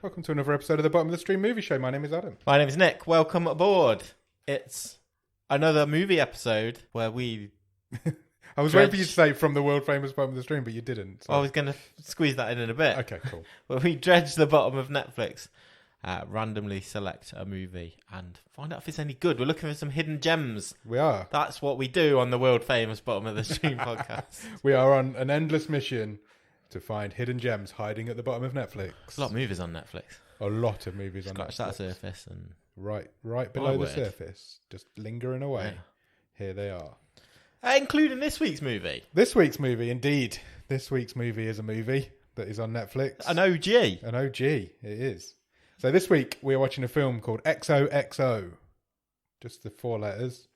Welcome to another episode of the Bottom of the Stream Movie Show. My name is Adam. My name is Nick. Welcome aboard. It's another movie episode where we... I was waiting for you to say from the world famous Bottom of the Stream, but you didn't. So. I was going to squeeze that in a bit. Okay, cool. Where we dredge the bottom of Netflix, randomly select a movie and find out if it's any good. We're looking for some hidden gems. We are. That's what we do on the world famous Bottom of the Stream podcast. We are on an endless mission to find hidden gems hiding at the bottom of Netflix. There's a lot of movies on Netflix. A lot of movies on Netflix. Scratch that surface and... Right below the surface. Just lingering away. Yeah. Here they are. Including this week's movie. This week's movie, indeed. This week's movie is a movie that is on Netflix. An OG. An OG, it is. So this week we are watching a film called Xoxo. Just the 4 letters.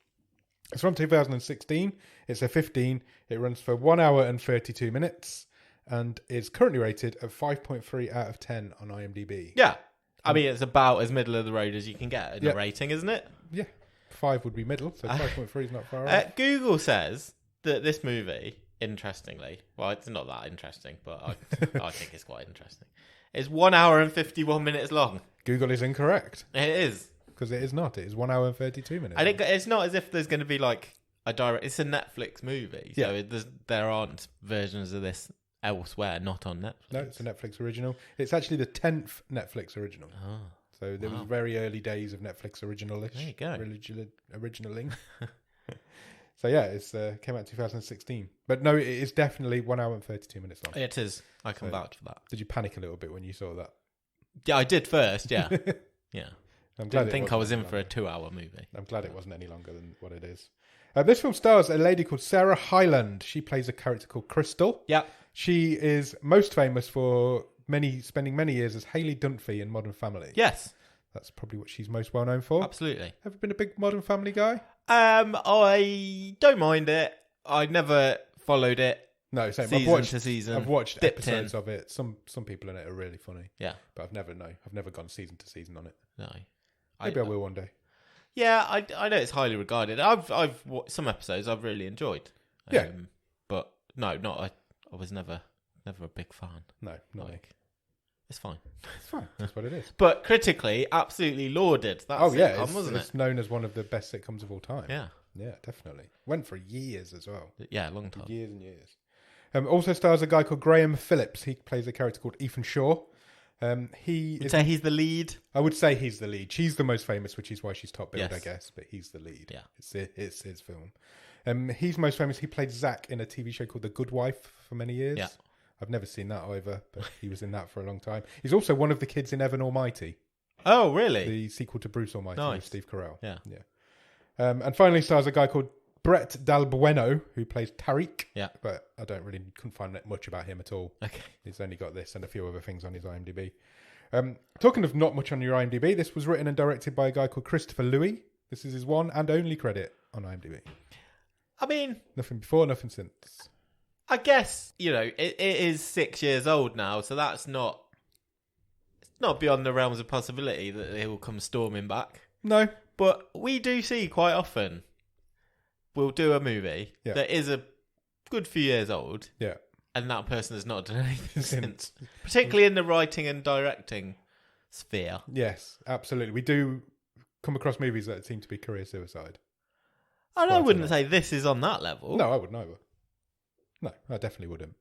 It's from 2016. It's a 15. It runs for 1 hour and 32 minutes. And is currently rated at 5.3 out of 10 on IMDb. Yeah. I mean, it's about as middle of the road as you can get in a rating, isn't it? Yeah. 5 would be middle, so 5.3 is not far off. Google says that this movie, interestingly, well, it's not that interesting, but I think it's quite interesting, is 1 hour and 51 minutes long. Google is incorrect. It is. Because it is not. It is 1 hour and 32 minutes. I think it's not as if there's going to be like a direct... It's a Netflix movie, so there aren't versions of this elsewhere, not on Netflix. No, it's a Netflix original. It's actually the 10th Netflix original. Oh. So there was very early days of Netflix original-ish. There you go. Originaling. So yeah, it's came out in 2016. But no, it is definitely 1 hour and 32 minutes long. It is. I can vouch for that. Did you panic a little bit when you saw that? Yeah, I did first, yeah. Yeah. I'm glad Didn't think I was in for a 2 hour movie. I'm glad it wasn't any longer than what it is. This film stars a lady called Sarah Hyland. She plays a character called Crystal. Yeah. She is most famous for spending many years as Haley Dunphy in Modern Family. Yes. That's probably what she's most well known for. Absolutely. Ever been a big Modern Family guy? I don't mind it. I never followed it. No, same. Season. I've watched episodes of it. Some people in it are really funny. Yeah. But I've never gone season to season on it. No. Maybe I will one day. Yeah, I know it's highly regarded. I've watched some episodes I've really enjoyed. Yeah. But no, I was never a big fan. No, not me. It's fine. It's fine. That's what it is. But critically, absolutely lauded. That's it's known as one of the best sitcoms of all time. Yeah. Yeah, definitely. Went for years as well. Yeah, a long time. Years and years. Also stars a guy called Graham Phillips. He plays a character called Ethan Shaw. Say he's the lead? I would say he's the lead. She's the most famous, which is why she's top billed, yes. I guess. But he's the lead. Yeah. It's his film. He's most famous. He played Zach in a TV show called The Good Wife for many years. Yeah. I've never seen that either, but he was in that for a long time. He's also one of the kids in Evan Almighty. Oh, really? The sequel to Bruce Almighty with Steve Carell. Yeah. And finally stars a guy called Bret Delbuono, who plays Tariq. Yeah. But I couldn't find much about him at all. Okay. He's only got this and a few other things on his IMDb. Talking of not much on your IMDb, this was written and directed by a guy called Christopher Louie. This is his one and only credit on IMDb. I mean... Nothing before, nothing since. I guess, it is 6 years old now, so it's not beyond the realms of possibility that they will come storming back. No. But we do see quite often, we'll do a movie that is a good few years old. Yeah. And that person has not done anything since. Particularly in the writing and directing sphere. Yes, absolutely. We do come across movies that seem to be career suicide. And I wouldn't say this is on that level. No, I wouldn't either. No, I definitely wouldn't.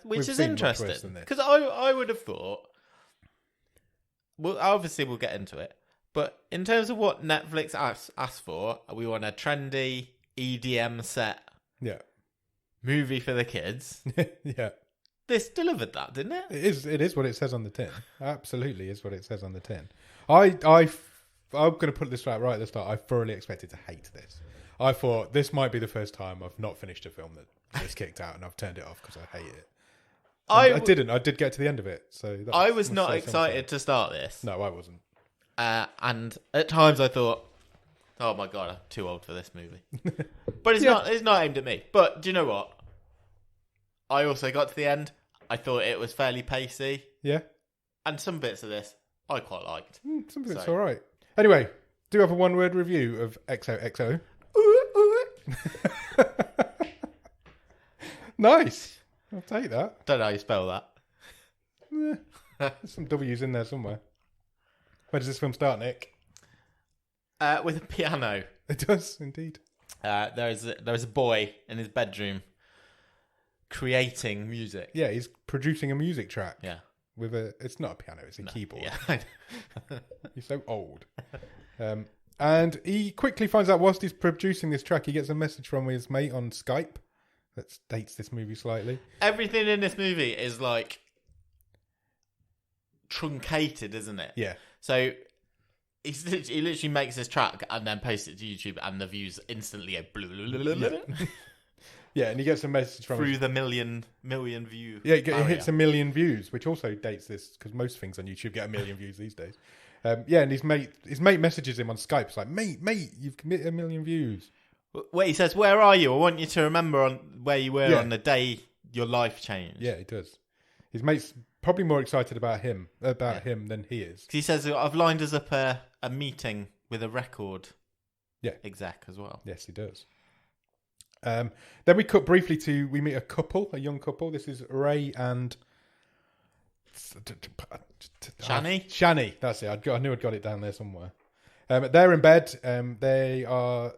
Which is interesting. Because I would have thought... Well, obviously we'll get into it. But in terms of what Netflix asked for, we want a trendy EDM set movie for the kids. Yeah. This delivered that, didn't it? It is what it says on the tin. Absolutely is what it says on the tin. I'm going to put this right at the start. I thoroughly expected to hate this. I thought this might be the first time I've not finished a film that just kicked out and I've turned it off because I hate it. I didn't. I did get to the end of it. So I was not excited to start this. No, I wasn't. And at times I thought, oh my God, I'm too old for this movie. But it's not aimed at me. But do you know what? I also got to the end. I thought it was fairly pacey. Yeah. And some bits of this I quite liked. Some bits all right. Anyway, do you have a one-word review of Xoxo? Nice. I'll take that. Don't know how you spell that. There's some W's in there somewhere. Where does this film start, Nick? With a piano. It does, indeed. There's a boy in his bedroom creating music. Yeah, he's producing a music track. Yeah. It's not a piano, it's a keyboard. Yeah. You're so old. And he quickly finds out whilst he's producing this track, he gets a message from his mate on Skype that dates this movie slightly. Everything in this movie is like truncated, isn't it? Yeah. So he literally makes this track and then posts it to YouTube, and the views instantly go Yeah, and he gets a message from through the million view. Yeah, it hits 1 million views, which also dates this because most things on YouTube get 1 million views these days. Yeah, and his mate messages him on Skype. It's like, mate, you've committed 1 million views. Wait, he says, "Where are you? I want you to remember on where you were on the day your life changed." Yeah, he does. His mate's probably more excited about him than he is. He says, "I've lined us up a meeting with a record exec as well." Yes, he does. Then we cut briefly we meet a young couple. This is Ray and Shani. That's it. I knew I'd got it down there somewhere. They're in bed. They are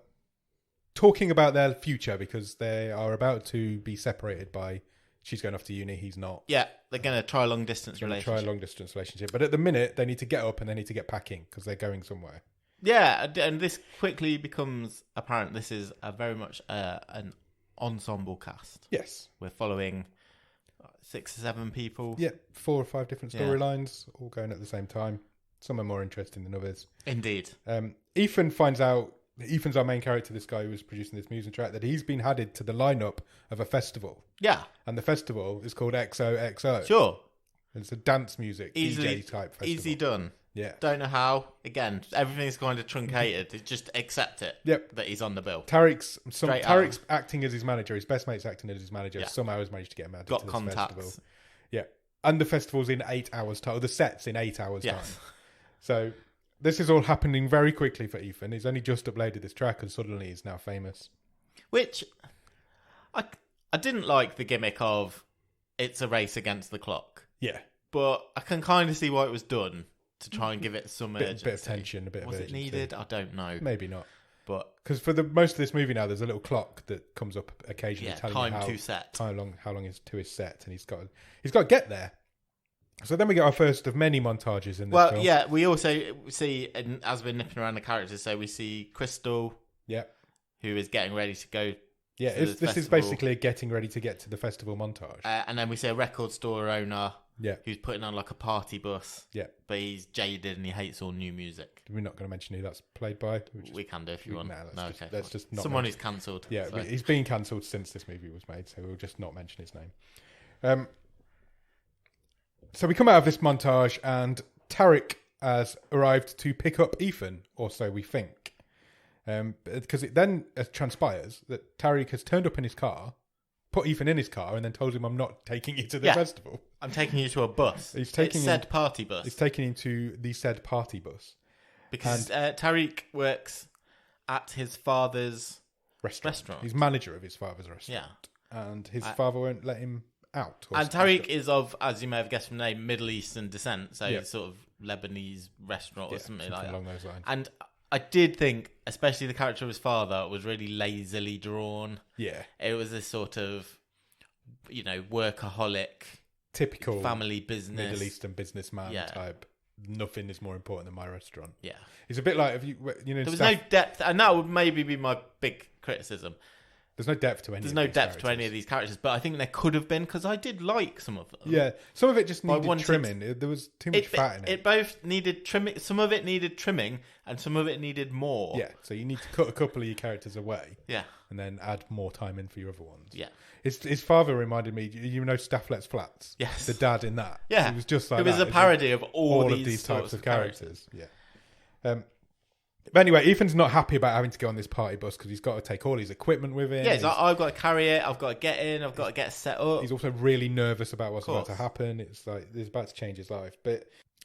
talking about their future because they are about to be separated by. She's going off to uni. He's not. Yeah, they're going to try a long distance relationship. But at the minute, they need to get up and they need to get packing because they're going somewhere. Yeah, and this quickly becomes apparent. This is very much an ensemble cast. Yes, we're following 6 or 7 people. Yeah, 4 or 5 different storylines, all going at the same time. Some are more interesting than others. Indeed. Ethan finds out. Ethan's our main character. This guy who was producing this music track, that he's been added to the lineup of a festival. Yeah, and the festival is called XOXO. Sure, it's a dance music DJ type festival. Easy done. Yeah. Don't know how. Again, everything's kind of truncated. Just accept it. Yep. That he's on the bill. Tarek's acting as his manager. His best mate's acting as his manager. Yeah. Somehow has managed to get him added to this festival. Yeah. And the festival's in 8 hours time. The set's in 8 hours time. So this is all happening very quickly for Ethan. He's only just uploaded this track and suddenly he's now famous. Which I didn't like the gimmick of it's a race against the clock. Yeah. But I can kind of see why it was done. To try and give it some urgency. Bit of tension, a bit of urgency. Was it needed? I don't know. Maybe not. But because for the most of this movie now, there's a little clock that comes up occasionally telling you how long is to his set, and he's got to get there. So then we get our first of many montages in this film. Yeah, we also see, and as we're nipping around the characters, so we see Crystal, who is getting ready to go. Yeah, this is basically a getting ready to get to the festival montage. And then we see a record store owner. Yeah, who's putting on like a party bus. Yeah, but he's jaded and he hates all new music. We're not going to mention who that's played by. We can do if you want. Let's just not. Someone who's cancelled. Yeah, so. He's been cancelled since this movie was made, so we'll just not mention his name. So we come out of this montage, and Tarek has arrived to pick up Ethan, or so we think, because it then transpires that Tarek has turned up in his car. Put Ethan in his car and then told him, "I'm not taking you to the festival. I'm taking you to a bus. Party bus. He's taking him to the said party bus because Tariq works at his father's restaurant. He's manager of his father's restaurant. Yeah, and his father won't let him out. And Tariq is of, as you may have guessed from the name, Middle Eastern descent, so it's sort of Lebanese restaurant or something like that. Along those lines. And I did think, especially the character of his father, was really lazily drawn. Yeah. It was this sort of, workaholic, typical family business, Middle Eastern businessman type. Nothing is more important than my restaurant. Yeah. It's a bit like, there was no depth, and that would maybe be my big criticism. There's no depth to any of these characters, but I think there could have been, because I did like some of them. Yeah, some of it just needed trimming. There was too much fat in it. It both needed trimming. Some of it needed trimming, and some of it needed more. Yeah, so you need to cut a couple of your characters away. Yeah. And then add more time in for your other ones. Yeah. His father reminded me, Stafflet's Flats? Yes. The dad in that. Yeah. It was just like that. It was a parody of all of these types of characters. Yeah. But anyway, Ethan's not happy about having to go on this party bus because he's got to take all his equipment with him. Yeah, he's like, I've got to carry it. I've got to get in. I've got to get set up. He's also really nervous about what's about to happen. It's like it's about to change his life. But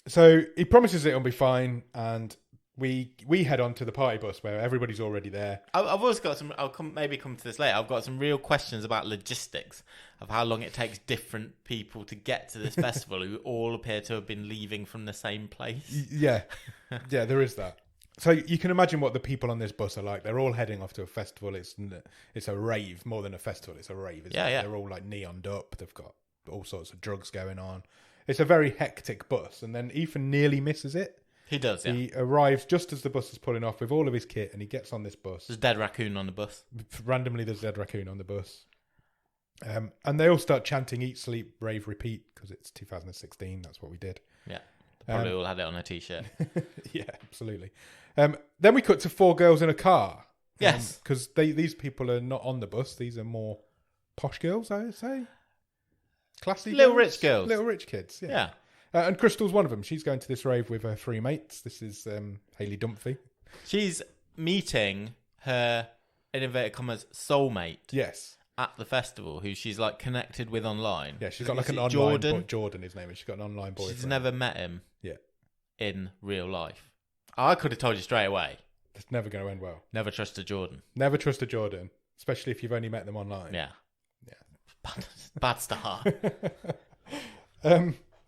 so he promises it'll be fine, and we head on to the party bus where everybody's already there. I've also got some. I'll maybe come to this later. I've got some real questions about logistics of how long it takes different people to get to this festival who all appear to have been leaving from the same place. Yeah, there is that. So you can imagine what the people on this bus are like. They're all heading off to a festival. It's a rave more than a festival. It's a rave. Isn't it? They're all like neoned up. They've got all sorts of drugs going on. It's a very hectic bus. And then Ethan nearly misses it. He does, yeah. He arrives just as the bus is pulling off with all of his kit, and he gets on this bus. There's a dead raccoon on the bus. Randomly, there's a dead raccoon on the bus. And they all start chanting "Eat, Sleep, Rave, Repeat" because it's 2016. That's what we did. Yeah. Probably all had it on a T-shirt. Yeah, absolutely. Then we cut to 4 girls in a car. Yes. Because these people are not on the bus. These are more posh girls, I would say. Classy Little girls. rich girls. Little rich kids, yeah. Yeah. And Crystal's one of them. She's going to this rave with her 3 mates. This is Hayley Dunphy. She's meeting her, in inverted commas, soulmate. Yes. At the festival, who she's like connected with online. Yeah, she's got like an online... Jordan? Jordan, his name is. She's got an online boyfriend. She's never met him. Yeah. In real life. I could have told you straight away. It's never going to end well. Never trust a Jordan. Never trust a Jordan. Especially if you've only met them online. Yeah. Bad start.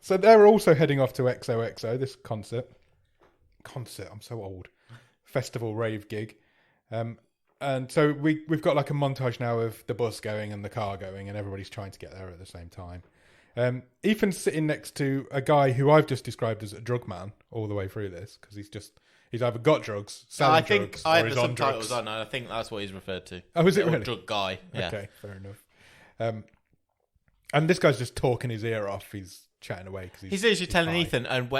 So they're also heading off to XOXO, this concert. I'm so old. Festival rave gig. And so we've got like a montage now of the bus going and the car going, and everybody's trying to get there at the same time. Ethan's sitting next to a guy who I've just described as a drug man all the way through this, because he's either got drugs, selling drugs, or I had he's the on subtitles drugs. on, and I think that's what he's referred to. Oh, is it really? Drug guy. Yeah. Okay, fair enough. And this guy's just talking his ear off. He's chatting away because he's literally telling Ethan, and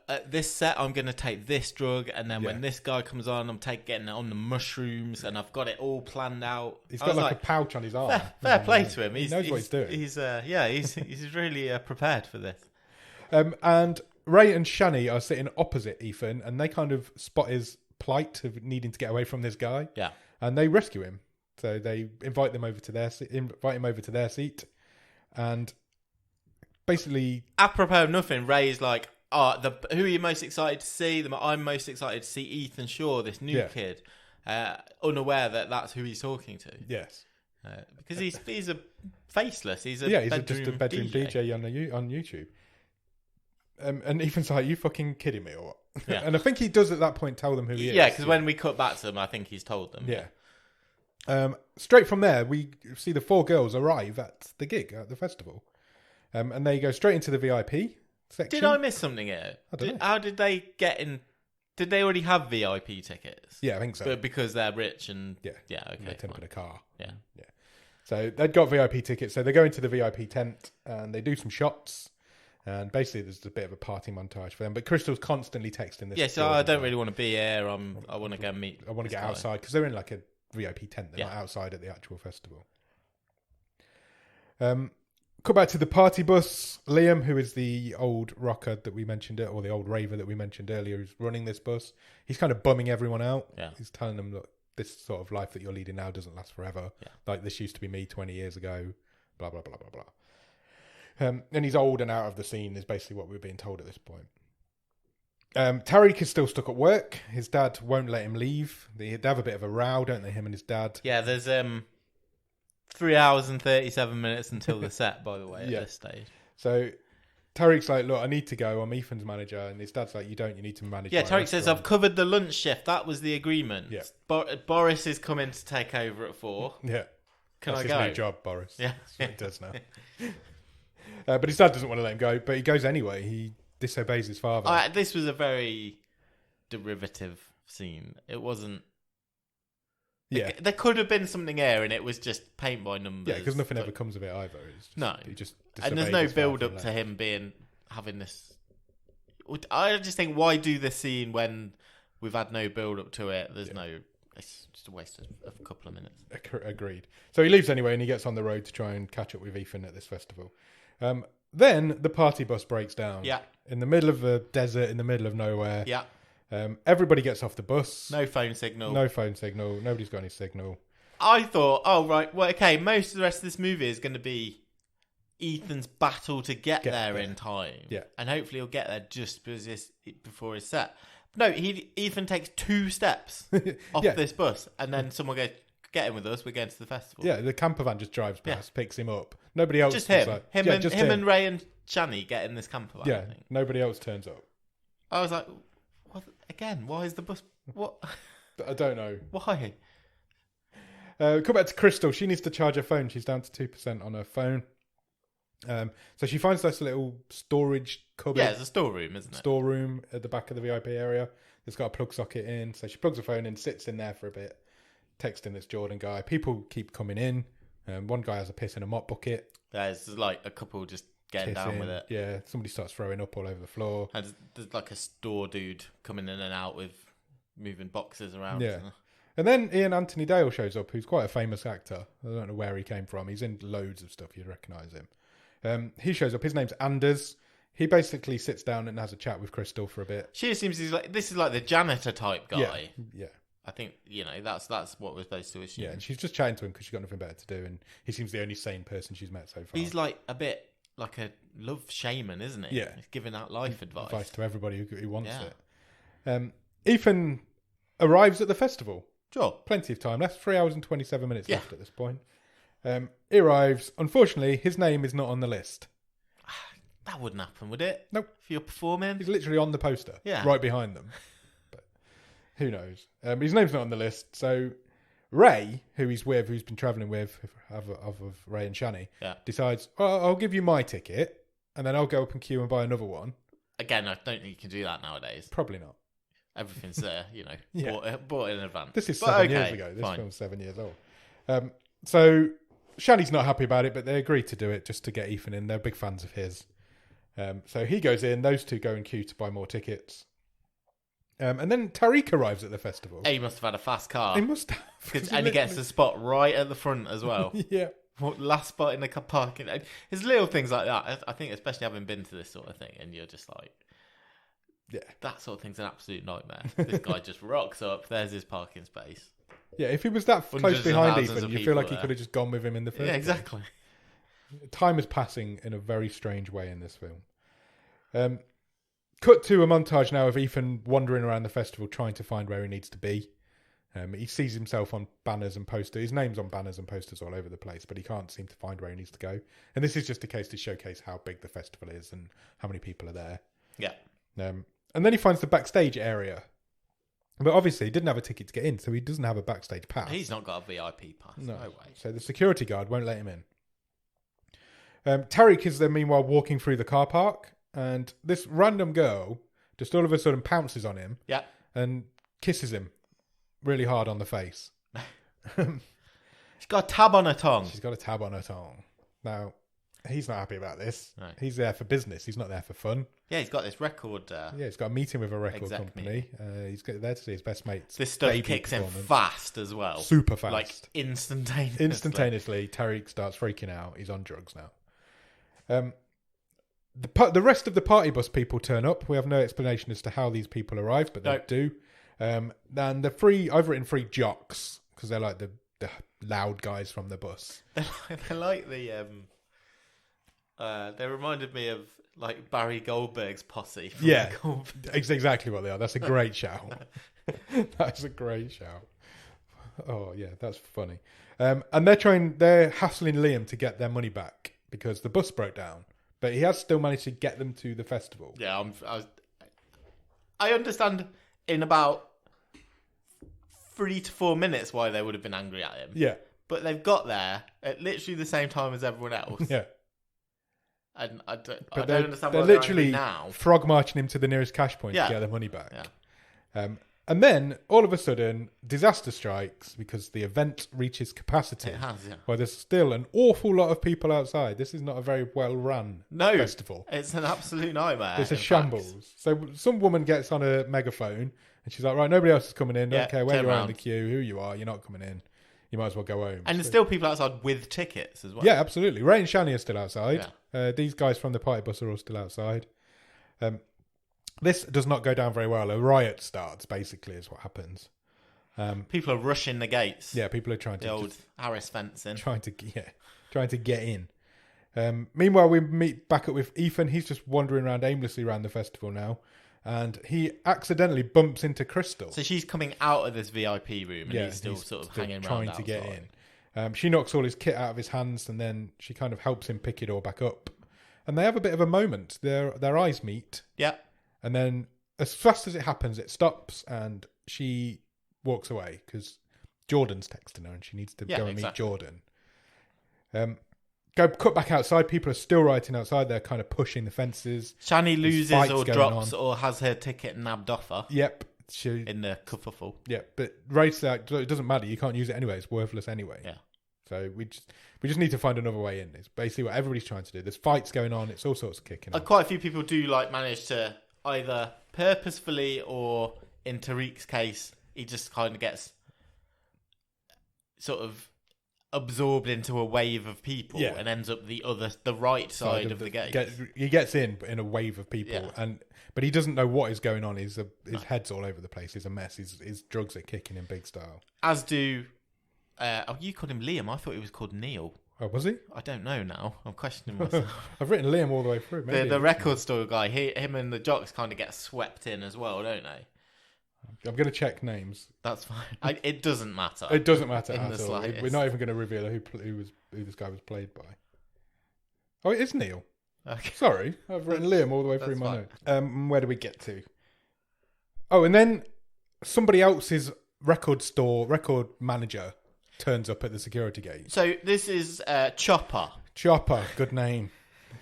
at this set I'm going to take this drug, and then when this guy comes on, I'm getting on the mushrooms, and I've got it all planned out. He's got like a pouch on his arm. Fair play to him. He knows what he's doing. He's really prepared for this. And Ray and Shani are sitting opposite Ethan, and they kind of spot his plight of needing to get away from this guy. Yeah, and they rescue him. So they invite him over to their seat, and basically, apropos of nothing, Ray's like, who are you most excited to see? I'm most excited to see Ethan Shaw, this new kid, unaware that that's who he's talking to. Yes, because he's a faceless. He's just a bedroom DJ on YouTube. And Ethan's like, "You fucking kidding me or what?" Yeah. And I think he does at that point tell them who he is. Yeah, because when we cut back to them, I think he's told them. Yeah. Straight from there, we see the 4 girls arrive at the gig at the festival. And they go straight into the VIP section. Did I miss something here? I don't know. How did they get in? Did they already have VIP tickets? Yeah, I think so. But because they're rich and... Yeah, okay. They tend to put a car. Yeah. So they'd got VIP tickets. So they go into the VIP tent and they do some shots. And basically there's a bit of a party montage for them. But Crystal's constantly texting this. Yeah, so I don't really want to be here. I want to go meet... I want to get outside because they're in like a VIP tent. They're not outside at the actual festival. Cut back to the party bus. Liam, who is the old rocker that we mentioned, or the old raver that we mentioned earlier, who's running this bus, he's kind of bumming everyone out. Yeah. He's telling them, look, this sort of life that you're leading now doesn't last forever. Yeah. Like, this used to be me 20 years ago, blah, blah, blah, blah, blah. And he's old and out of the scene is basically what we're being told at this point. Tariq is still stuck at work. His dad won't let him leave. They have a bit of a row, don't they, him and his dad? Yeah, there's 3 hours and 37 minutes until the set, by the way, at this stage. So Tariq's like, look, I need to go. I'm Ethan's manager. And his dad's like, you don't. You need to manage. Yeah, Tariq says, I've covered the lunch shift. That was the agreement. Yeah. Boris is coming to take over at 4. Yeah. Can That's I go? his new job, Boris. Yeah. That's what he does now. But his dad doesn't want to let him go. But he goes anyway. He disobeys his father. This was a very derivative scene. It wasn't... Yeah, there could have been something there, and it was just paint by numbers. Yeah, because nothing ever comes of it either. He just and there's no build up to him having this. I just think, why do this scene when we've had no build up to it? There's no. It's just a waste of a couple of minutes. Agreed. So he leaves anyway, and he gets on the road to try and catch up with Ethan at this festival. Then the party bus breaks down. Yeah, in the middle of a desert, in the middle of nowhere. Yeah. Everybody gets off the bus. No phone signal. Nobody's got any signal. I thought, oh, right. Well, okay, most of the rest of this movie is going to be Ethan's battle to get there in time. Yeah. And hopefully he'll get there just before his set. No, Ethan takes 2 steps off this bus, and then someone goes, "Get in with us. We're going to the festival." Yeah, the camper van just drives past, picks him up. Nobody else. Just him. Him and Ray and Shani get in this camper van. Yeah, nobody else turns up. I was like, "What again? Why is the bus? What?" I don't know. Why? Come back to Crystal. She needs to charge her phone. She's down to 2% on her phone. So she finds this little storage cupboard. Yeah, it's a storeroom, isn't it? Storeroom at the back of the VIP area. It's got a plug socket in. So she plugs her phone in, sits in there for a bit, texting this Jordan guy. People keep coming in. One guy has a piss in a mop bucket. There's like a couple just getting down with it. Yeah, somebody starts throwing up all over the floor. And there's like a store dude coming in and out with moving boxes around. Yeah. And then Ian Anthony Dale shows up, who's quite a famous actor. I don't know where he came from. He's in loads of stuff. You'd recognise him. He shows up. His name's Anders. He basically sits down and has a chat with Crystal for a bit. She assumes this is like the janitor type guy. Yeah. I think, that's what we're supposed to assume. Yeah, and she's just chatting to him because she's got nothing better to do, and he seems the only sane person she's met so far. He's like a bit like a love shaman, isn't he? Yeah. He's giving out life advice. Advice to everybody who wants it. Ethan arrives at the festival. Sure. Plenty of time left. 3 hours and 27 minutes left at this point. He arrives. Unfortunately, his name is not on the list. That wouldn't happen, would it? Nope. If you're performing? He's literally on the poster. Yeah. Right behind them. But who knows? His name's not on the list. So Ray, who's been travelling with, of Ray and Shani, decides, I'll give you my ticket, and then I'll go up and queue and buy another one. Again, I don't think you can do that nowadays. Probably not. Everything's there, bought in advance. This is 7 years ago. This film's 7 years old. So Shani's not happy about it, but they agree to do it just to get Ethan in. They're big fans of his. So he goes in. Those two go in queue to buy more tickets. And then Tariq arrives at the festival. He must have had a fast car. He must have. And he gets a spot right at the front as well. Yeah. Last spot in the car parking. There's little things like that. I think, especially having been to this sort of thing, and you're just like, yeah, that sort of thing's an absolute nightmare. This guy just rocks up. There's his parking space. Yeah, if he was that close behind Ethan, you feel like he could have just gone with him in the first. Yeah, exactly. Time is passing in a very strange way in this film. Cut to a montage now of Ethan wandering around the festival trying to find where he needs to be. He sees himself on banners and posters. His name's on banners and posters all over the place, but he can't seem to find where he needs to go. And this is just a case to showcase how big the festival is and how many people are there. Yeah. And then he finds the backstage area. But obviously he didn't have a ticket to get in, so he doesn't have a backstage pass. He's not got a VIP pass. No way. So the security guard won't let him in. Tariq is then meanwhile walking through the car park, and this random girl just all of a sudden pounces on him and kisses him really hard on the face. She's got a tab on her tongue. She's got a tab on her tongue. Now, he's not happy about this. No. He's there for business. He's not there for fun. Yeah, he's got this record. He's got a meeting with a record company. He's there to see his best mate's This stuff kicks in fast as well. Super fast. Like instantaneously. Instantaneously, Tariq starts freaking out. He's on drugs now. The rest of the party bus people turn up. We have no explanation as to how these people arrived, but they do. And the I've written 3 jocks because they're like the loud guys from the bus. They're like the they reminded me of like Barry Goldberg's posse. From exactly what they are. That's a great shout. That's a great shout. Oh yeah, that's funny. And they're hassling Liam to get their money back because the bus broke down, but he has still managed to get them to the festival. Yeah, I understand in about 3 to 4 minutes why they would have been angry at him. Yeah. But they've got there at literally the same time as everyone else. Yeah. And I don't understand why they're literally now frog marching him to the nearest cash point to get their money back. Yeah. And then, all of a sudden, disaster strikes because the event reaches capacity. It has, yeah. Well, there's still an awful lot of people outside. This is not a very well-run festival. It's an absolute nightmare. It's a shambles. So some woman gets on a megaphone and she's like, right, nobody else is coming in. Don't care where you are in the queue, who you are, you're not coming in. You might as well go home. And there's still people outside with tickets as well. Yeah, absolutely. Ray and Shani are still outside. Yeah. These guys from the party bus are all still outside. This does not go down very well. A riot starts, basically, is what happens. People are rushing the gates. Yeah, people are trying to... The old Harris fencing. Trying to get in. Meanwhile, we meet back up with Ethan. He's just wandering around aimlessly around the festival now. and he accidentally bumps into Crystal. So she's coming out of this VIP room, and he's still sort of hanging around trying to get in. She knocks all his kit out of his hands, and then she kind of helps him pick it all back up. And they have a bit of a moment. Their eyes meet. Yeah. And then as fast as it happens, it stops, and she walks away because Jordan's texting her, and she needs to go and meet Jordan. Cut back outside. People are still rioting outside. They're kind of pushing the fences. Shani loses or drops or has her ticket nabbed off her. Yep. In the kerfuffle. Yeah, but race out. It doesn't matter. You can't use it anyway. It's worthless anyway. Yeah. So we just need to find another way in. It's basically what everybody's trying to do. There's fights going on. It's all sorts of kicking. Quite a few people do manage to either purposefully or, in Tariq's case, he just kind of gets sort of absorbed into a wave of people and ends up the right side of the gate. He gets in a wave of people, but he doesn't know what is going on. His head's all over the place. He's a mess. His drugs are kicking in big style. As do you called him Liam. I thought he was called Neil. Oh, was he? I don't know now. I'm questioning myself. I've written Liam all the way through. Maybe the record store guy, him and the jocks kind of get swept in as well, don't they? I'm going to check names. That's fine. It doesn't matter. It doesn't matter at all. Slightest. We're not even going to reveal who this guy was played by. Oh, it is Neil. Okay. Sorry, I've written Liam all the way through my notes. Where do we get to? Oh, and then somebody else's record manager turns up at the security gate. So this is Chopper. Chopper, good name.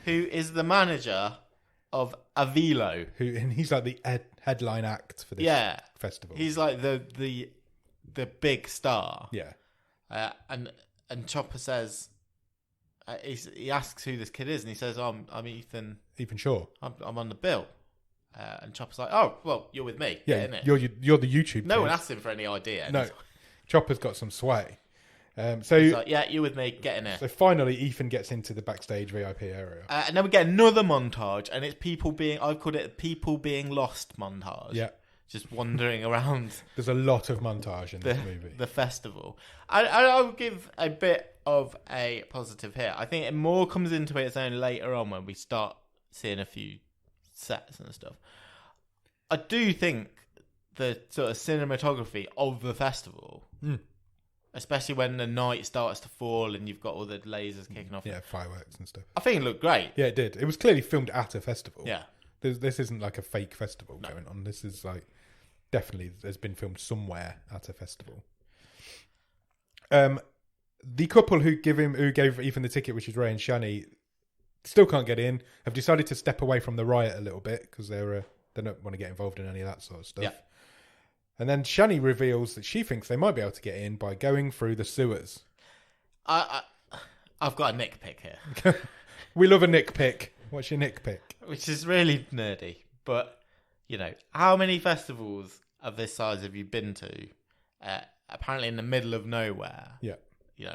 Who is the manager of Avilo. And he's like the headline act for this festival. He's like the big star. Yeah. And Chopper says, he asks who this kid is, and he says, I'm Ethan. Ethan Shaw. I'm on the bill. And Chopper's like, oh, well, you're with me. Yeah, innit? You're the YouTube No kid. one asked him for any idea. No. Chopper's got some sway. So he's like, yeah, you're with me, get in here. So finally, Ethan gets into the backstage VIP area. And then we get another montage, and it's I've called it people being lost montage. Yeah. Just wandering around. There's a lot of montage in this movie. The festival. I'll give a bit of a positive here. I think it more comes into its own later on when we start seeing a few sets and stuff. I do think the sort of cinematography of the festival, especially when the night starts to fall and you've got all the lasers kicking off. Yeah, fireworks and stuff. I think it looked great. Yeah, it did. It was clearly filmed at a festival. Yeah. This isn't like a fake festival going on. This is like definitely has been filmed somewhere at a festival. The couple who gave Ethan the ticket, which is Ray and Shani, still can't get in. Have decided to step away from the riot a little bit because they don't want to get involved in any of that sort of stuff. Yeah. And then Shani reveals that she thinks they might be able to get in by going through the sewers. I've got a nitpick here. We love a nitpick. What's your nitpick? Which is really nerdy, but how many festivals of this size have you been to? Apparently in the middle of nowhere. Yeah.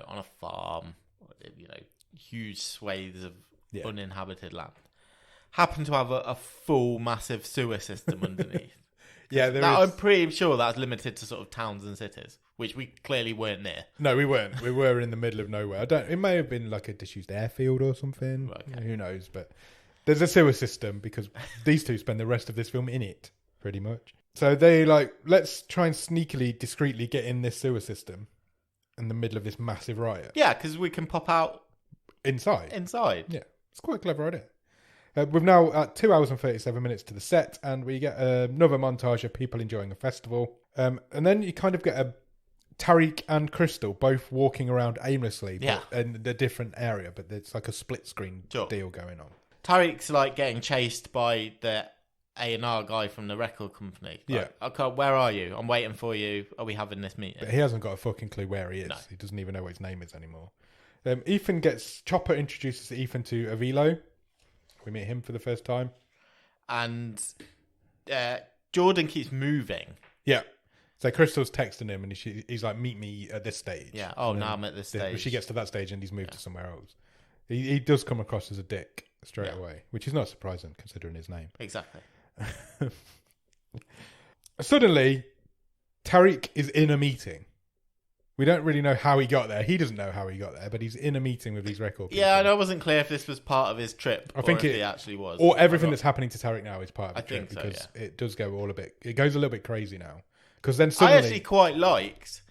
On a farm. Huge swathes of uninhabited land. Happen to have a full massive sewer system underneath. Yeah, I'm pretty sure that's limited to sort of towns and cities, which we clearly weren't near. No, we weren't. We were in the middle of nowhere. It may have been like a disused airfield or something. Okay. Who knows? But there's a sewer system because these two spend the rest of this film in it, pretty much. So they let's try and sneakily, discreetly get in this sewer system in the middle of this massive riot. Yeah, because we can pop out inside. Yeah, it's quite a clever idea. We've now at 2 hours and 37 minutes to the set, and we get another montage of people enjoying a festival. And then you kind of get a Tariq and Crystal both walking around aimlessly in a different area, but it's like a split screen deal going on. Tariq's getting chased by the A&R guy from the record company. Okay, where are you? I'm waiting for you. Are we having this meeting? But he hasn't got a fucking clue where he is. No. He doesn't even know what his name is anymore. Chopper introduces Ethan to Avilo. We meet him for the first time. And Jordan keeps moving. Yeah. So Crystal's texting him and he's like, meet me at this stage. Yeah. Oh, now I'm at this stage. She gets to that stage and he's moved to somewhere else. He does come across as a dick straight away, which is not surprising considering his name. Exactly. Suddenly, Tariq is in a meeting. We don't really know how he got there. He doesn't know how he got there, but he's in a meeting with these record people. Yeah, and I wasn't clear if this was part of his trip or if he actually was. Or everything that's happening to Tarek now is part of the trip. So, because it does go it goes a little bit crazy now. Because then suddenly... I actually quite liked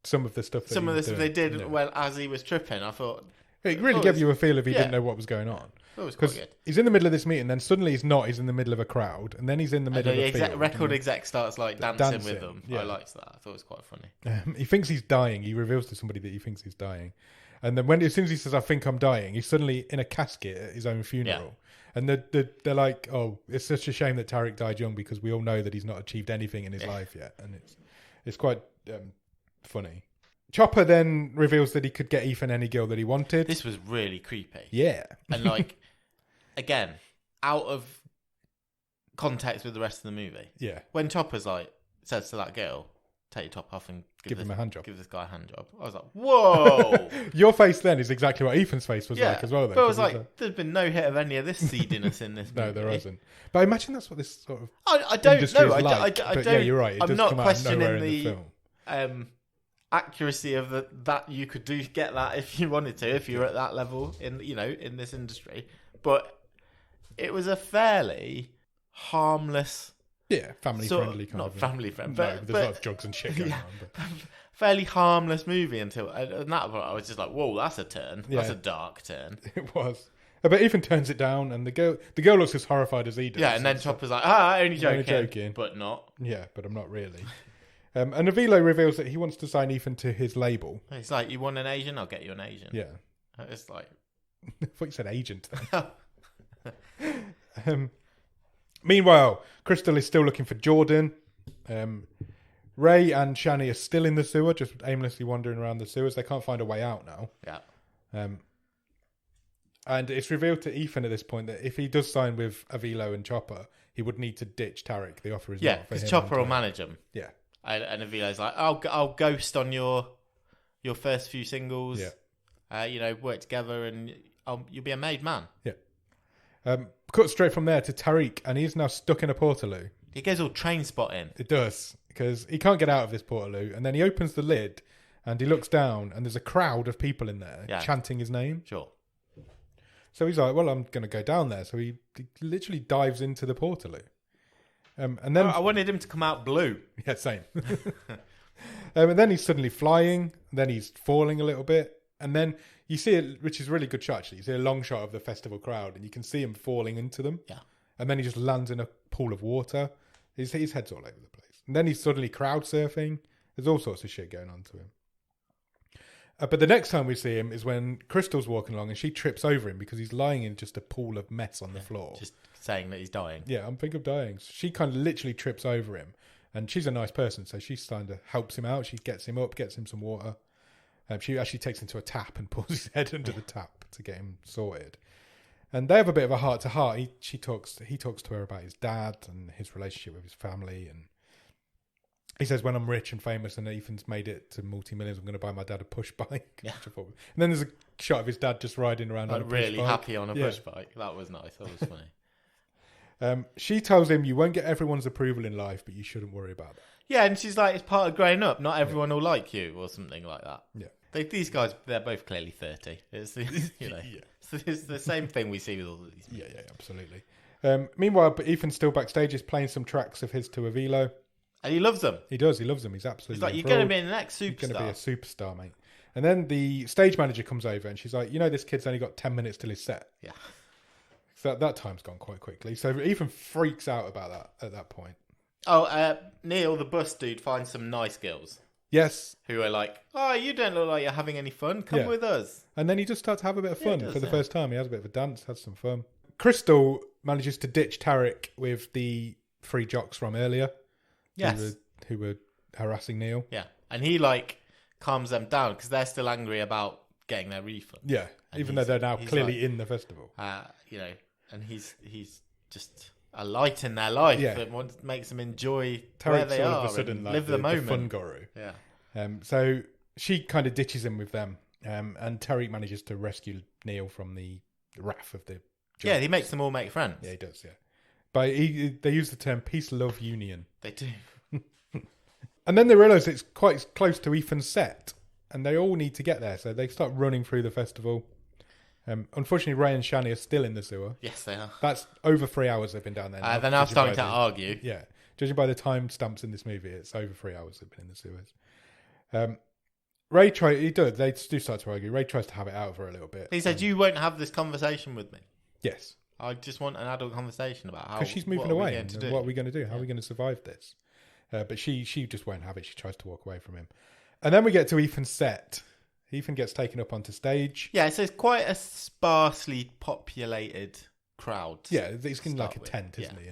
some of the stuff they did well as he was tripping. I thought... It really gave you a feel if he didn't know what was going on. It was quite good. He's in the middle of this meeting, then suddenly he's not. He's in the middle of a crowd, and then he's in the middle of a field. Record exec starts like dancing with them. Yeah. I liked that. I thought it was quite funny. He thinks he's dying. He reveals to somebody that he thinks he's dying, and then as soon as he says, "I think I'm dying," he's suddenly in a casket at his own funeral. Yeah. And they're like, "Oh, it's such a shame that Tarek died young because we all know that he's not achieved anything in his life yet," and it's quite funny. Chopper then reveals that he could get Ethan any girl that he wanted. This was really creepy. Yeah. And like, again, out of context with the rest of the movie. Yeah. When Chopper's like, says to that girl, take your top off and give him a hand job. Give this guy a hand job. I was like, whoa. Your face then is exactly what Ethan's face was like as well. Though, but I was like, there's been no hit of any of this seediness in this movie. No, there hasn't. But I imagine that's what this sort of I don't know. I don't. Yeah, you're right. I'm not questioning the film. Accuracy of that you could get that if you wanted to, if you were at that level in this industry, but it was a fairly harmless, family friendly kind not of family friendly, but there's a lot of drugs and shit going on. But. Fairly harmless movie until and that I was just like, whoa, that's a turn. That's a dark turn. It was. But Ethan turns it down, and the girl looks as horrified as he does. Yeah, and then Chopper's like, only joking, but not. Yeah, but I'm not really. And Avilo reveals that he wants to sign Ethan to his label. It's like, you want an Asian? I'll get you an Asian. Yeah. It's like... I thought you said agent. Meanwhile, Crystal is still looking for Jordan. Ray and Shani are still in the sewer, just aimlessly wandering around the sewers. They can't find a way out now. Yeah. And it's revealed to Ethan at this point that if he does sign with Avilo and Chopper, he would need to ditch Tarek. The offer is not for him. Because Chopper will manage him. Yeah. And Avilo's like, I'll ghost on your first few singles. Yeah. Work together and you'll be a made man. Yeah. Cut straight from there to Tariq, and he's now stuck in a portaloo. He goes all train spotting. It does, because he can't get out of this portaloo, and then he opens the lid, and he looks down, and there's a crowd of people in there chanting his name. Sure. So he's like, well, I'm going to go down there. So he literally dives into the portaloo. And then I wanted him to come out blue. Yeah, same. And then he's suddenly flying. Then he's falling a little bit. And then you see it, which is a really good shot, actually. You see a long shot of the festival crowd, and you can see him falling into them. Yeah. And then he just lands in a pool of water. His head's all over the place. And then he's suddenly crowd surfing. There's all sorts of shit going on to him. But the next time we see him is when Crystal's walking along and she trips over him because he's lying in just a pool of mess on the floor. Just saying that he's dying. Yeah, I'm thinking of dying. She kind of literally trips over him. And she's a nice person, so she kind of helps him out. She gets him up, gets him some water. She actually takes him to a tap and pulls his head under the tap to get him sorted. And they have a bit of a heart-to-heart. He talks to her about his dad and his relationship with his family, and he says, when I'm rich and famous and Ethan's made it to multi-millions, I'm going to buy my dad a push bike. Yeah. And then there's a shot of his dad just riding around on a push bike. Really happy on a push bike. That was nice. That was funny. She tells him, you won't get everyone's approval in life, but you shouldn't worry about that. Yeah, and she's like, it's part of growing up. Not everyone will like you or something like that. Yeah. These guys, they're both clearly 30. It's it's the same thing we see with all of these movies. Yeah, absolutely. Meanwhile, but Ethan's still backstage, is playing some tracks of his to Avilo. And he loves them. He does. He loves them. He's absolutely. He's like, you're going to be the next superstar. You're going to be a superstar, mate. And then the stage manager comes over and she's like, this kid's only got 10 minutes till his set. Yeah. So that time's gone quite quickly. So Ethan freaks out about that at that point. Oh, Neil, the bus dude, finds some nice girls. Yes. Who are like, you don't look like you're having any fun. Come with us. And then he just starts to have a bit of fun for the first time. He has a bit of a dance, has some fun. Crystal manages to ditch Tarek with the 3 jocks from earlier. Yes. Who were harassing Neil. Yeah. And he calms them down because they're still angry about getting their refund. Yeah. And even though they're now clearly in the festival. And he's just a light in their life that makes them enjoy where they are, all of a sudden, and live the moment. The fun guru. Yeah. So she kind of ditches him with them, and Tariq manages to rescue Neil from the wrath of the jocks. Yeah, he makes them all make friends. Yeah, he does. Yeah, but they use the term peace, love, union. They do. And then they realise it's quite close to Ethan's set, and they all need to get there, so they start running through the festival. Unfortunately, Ray and Shani are still in the sewer. Yes, they are. That's over 3 hours they've been down there now. They're now starting to argue. Yeah. Judging by the time stamps in this movie, it's over 3 hours they've been in the sewers. Ray they do start to argue. Ray tries to have it out of her a little bit. He said, you won't have this conversation with me. Yes. I just want an adult conversation about how... Because she's moving away. What are we going to do? How are we going to survive this? But she just won't have it. She tries to walk away from him. And then we get to Ethan's set. Ethan gets taken up onto stage. Yeah, so it's quite a sparsely populated crowd. Yeah, he's in like a tent, isn't he?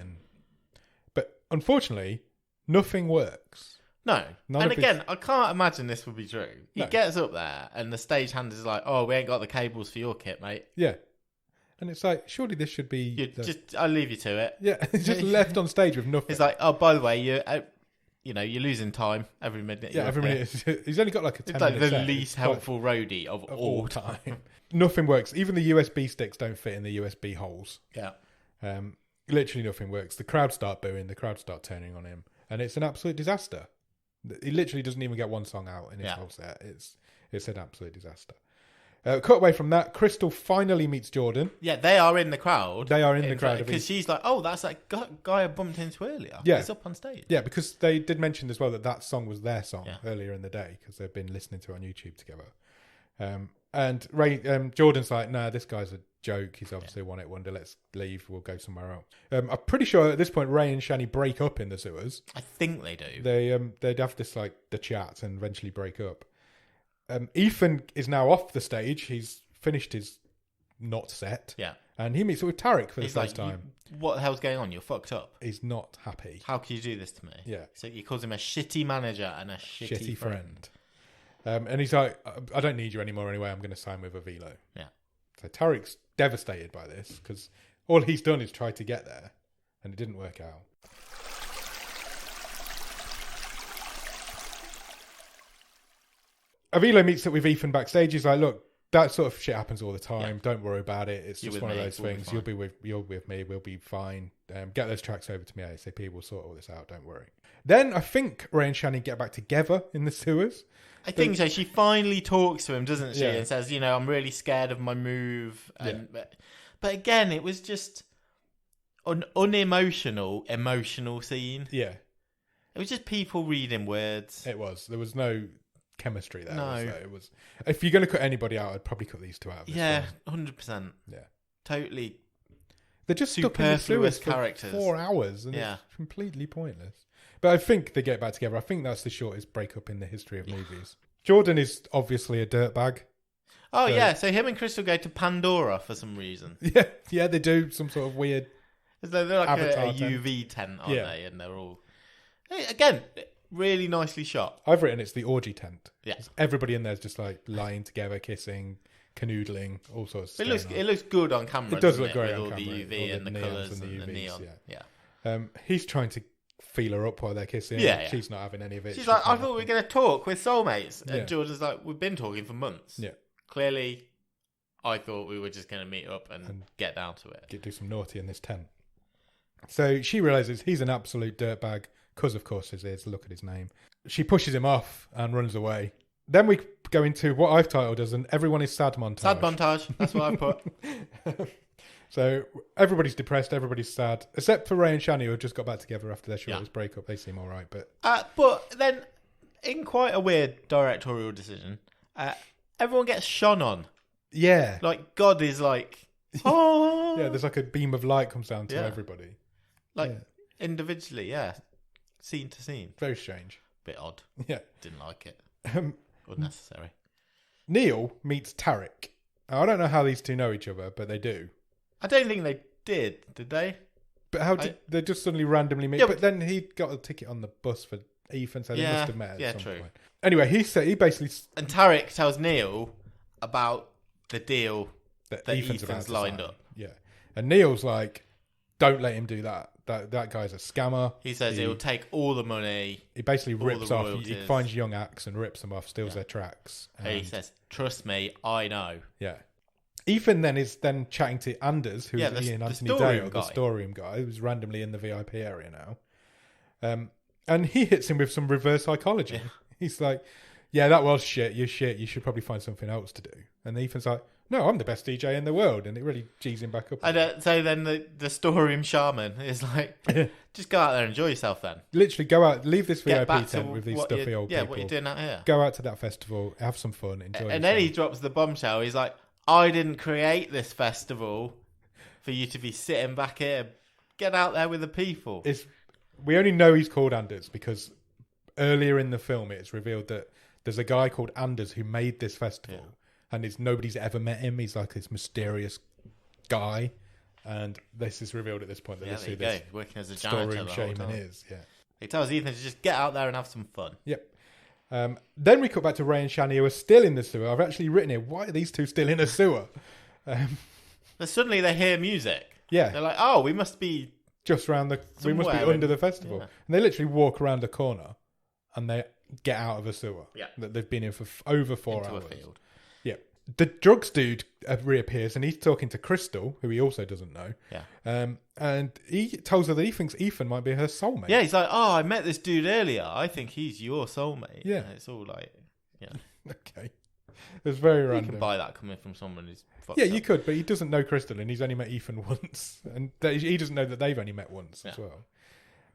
But unfortunately, nothing works. No. And again, I can't imagine this would be true. He gets up there and the stagehand is like, oh, we ain't got the cables for your kit, mate. Yeah. And it's like, surely this should be... I'll leave you to it. Yeah, he's just left on stage with nothing. It's like, oh, by the way, you're losing time every minute. Yeah, every minute. He's only got like a 10 minute set. It's like the least helpful roadie of all time. Nothing works. Even the USB sticks don't fit in the USB holes. Yeah. Literally nothing works. The crowd start booing. The crowd start turning on him. And it's an absolute disaster. He literally doesn't even get one song out in his whole set. It's an absolute disaster. Cut away from that, Crystal finally meets Jordan. Yeah, they are in the crowd. They are in the crowd. Because she's like, oh, that's that guy I bumped into earlier. Yeah. He's up on stage. Yeah, because they did mention as well that song was their song earlier in the day because they've been listening to it on YouTube together. And Jordan's like, nah, this guy's a joke. He's obviously a one-hit wonder. Let's leave. We'll go somewhere else. I'm pretty sure at this point Ray and Shani break up in the sewers. I think they do. They'd have this like the chat and eventually break up. Ethan is now off the stage. He's finished his not set. Yeah. And he meets up with Tarek for the first time. What the hell's going on? You're fucked up. He's not happy. How can you do this to me? Yeah. So he calls him a shitty manager and a shitty friend. And he's like, I don't need you anymore anyway. I'm going to sign with Avilo. Yeah. So Tarek's devastated by this because all he's done is try to get there and it didn't work out. Avilo meets up with Ethan backstage. He's like, look, that sort of shit happens all the time. Yeah. Don't worry about it. It's just one of those things. You'll be with me. We'll be fine. Get those tracks over to me ASAP. We'll sort all this out. Don't worry. Then I think Ray and Shani get back together in the sewers. I think so. She finally talks to him, doesn't she? Yeah. And says, I'm really scared of my move. And, but again, it was just an unemotional, emotional scene. Yeah. It was just people reading words. It was. There was no chemistry there. No. It was. If you're going to cut anybody out, I'd probably cut these two out. 100%. Yeah. Totally. They're just stuck in the sewers characters for 4 hours, and it's completely pointless. But I think they get back together. I think that's the shortest breakup in the history of movies. Jordan is obviously a dirtbag. Oh, so him and Crystal go to Pandora for some reason. Yeah, they do some sort of weird. They're like a UV tent, aren't they? And they're all again really nicely shot. I've written it's the orgy tent. Yeah, everybody in there's just like lying together, kissing, canoodling, all sorts. It looks good on camera. It does look great with on all camera. The UV and the colours and the neon. Yeah. He's trying to feel her up while they're kissing. Yeah. She's not having any of it. She's like, I thought we were going to talk with soulmates. And Jordan's like, we've been talking for months. Yeah. Clearly, I thought we were just going to meet up and get down to it. Do some naughty in this tent. So she realises he's an absolute dirtbag, because of course he is. Look at his name. She pushes him off and runs away. Then we go into what I've titled as an everyone is sad montage. Sad montage. That's what I put. So everybody's depressed, everybody's sad, except for Ray and Shani, who have just got back together after their shortest breakup. They seem all right, but then, in quite a weird directorial decision, everyone gets shone on. Yeah, like God is like, oh, yeah. There's like a beam of light comes down to everybody, individually, scene to scene. Very strange, bit odd. Yeah, didn't like it. Unnecessary. Neil meets Tarek. I don't know how these two know each other, but they do. I don't think they did they? But how did they just suddenly randomly meet? Yeah, but then he got a ticket on the bus for Ethan, so they must have met at some point. Anyway, he basically... And Tarek tells Neil about the deal that Ethan's lined up. Yeah. And Neil's like, don't let him do that. That guy's a scammer. He says he'll take all the money. He basically rips off. He finds young acts and rips them off, steals their tracks. He says, trust me, I know. Yeah. Ethan then is chatting to Anders, who's Ian Anthony Dale, the storeroom guy, who's randomly in the VIP area now. And he hits him with some reverse psychology. Yeah. He's like, yeah, that was shit. You're shit. You should probably find something else to do. And Ethan's like, no, I'm the best DJ in the world. And it really G's him back up. So then the storeroom shaman is like, just go out there and enjoy yourself then. Literally go out, leave this VIP tent with these stuffy old people. Yeah, what are you doing out here? Go out to that festival, have some fun, enjoy yourself. And then he drops the bombshell. He's like, I didn't create this festival for you to be sitting back here. Get out there with the people. We only know he's called Anders because earlier in the film it's revealed that there's a guy called Anders who made this festival, and nobody's ever met him. He's like this mysterious guy, and this is revealed at this point that this is who this working as a janitor storeroom shaman is. Yeah, he tells Ethan to just get out there and have some fun. Yep. Then we cut back to Ray and Shani, who are still in the sewer. I've actually written here, why are these two still in a sewer? But suddenly they hear music. Yeah, they're like, oh, we must be just round the. We must be under the festival, and they literally walk around a corner, and they get out of a sewer that they've been in for over 4 hours. A field. Yeah, the drugs dude reappears, and he's talking to Crystal, who he also doesn't know. Yeah, and he tells her that he thinks Ethan might be her soulmate. Yeah, he's like, oh, I met this dude earlier. I think he's your soulmate. Yeah, and it's all like, okay. It's very random. You can buy that coming from someone who's fucked up. You could, but he doesn't know Crystal, and he's only met Ethan once, and he doesn't know that they've only met once as well.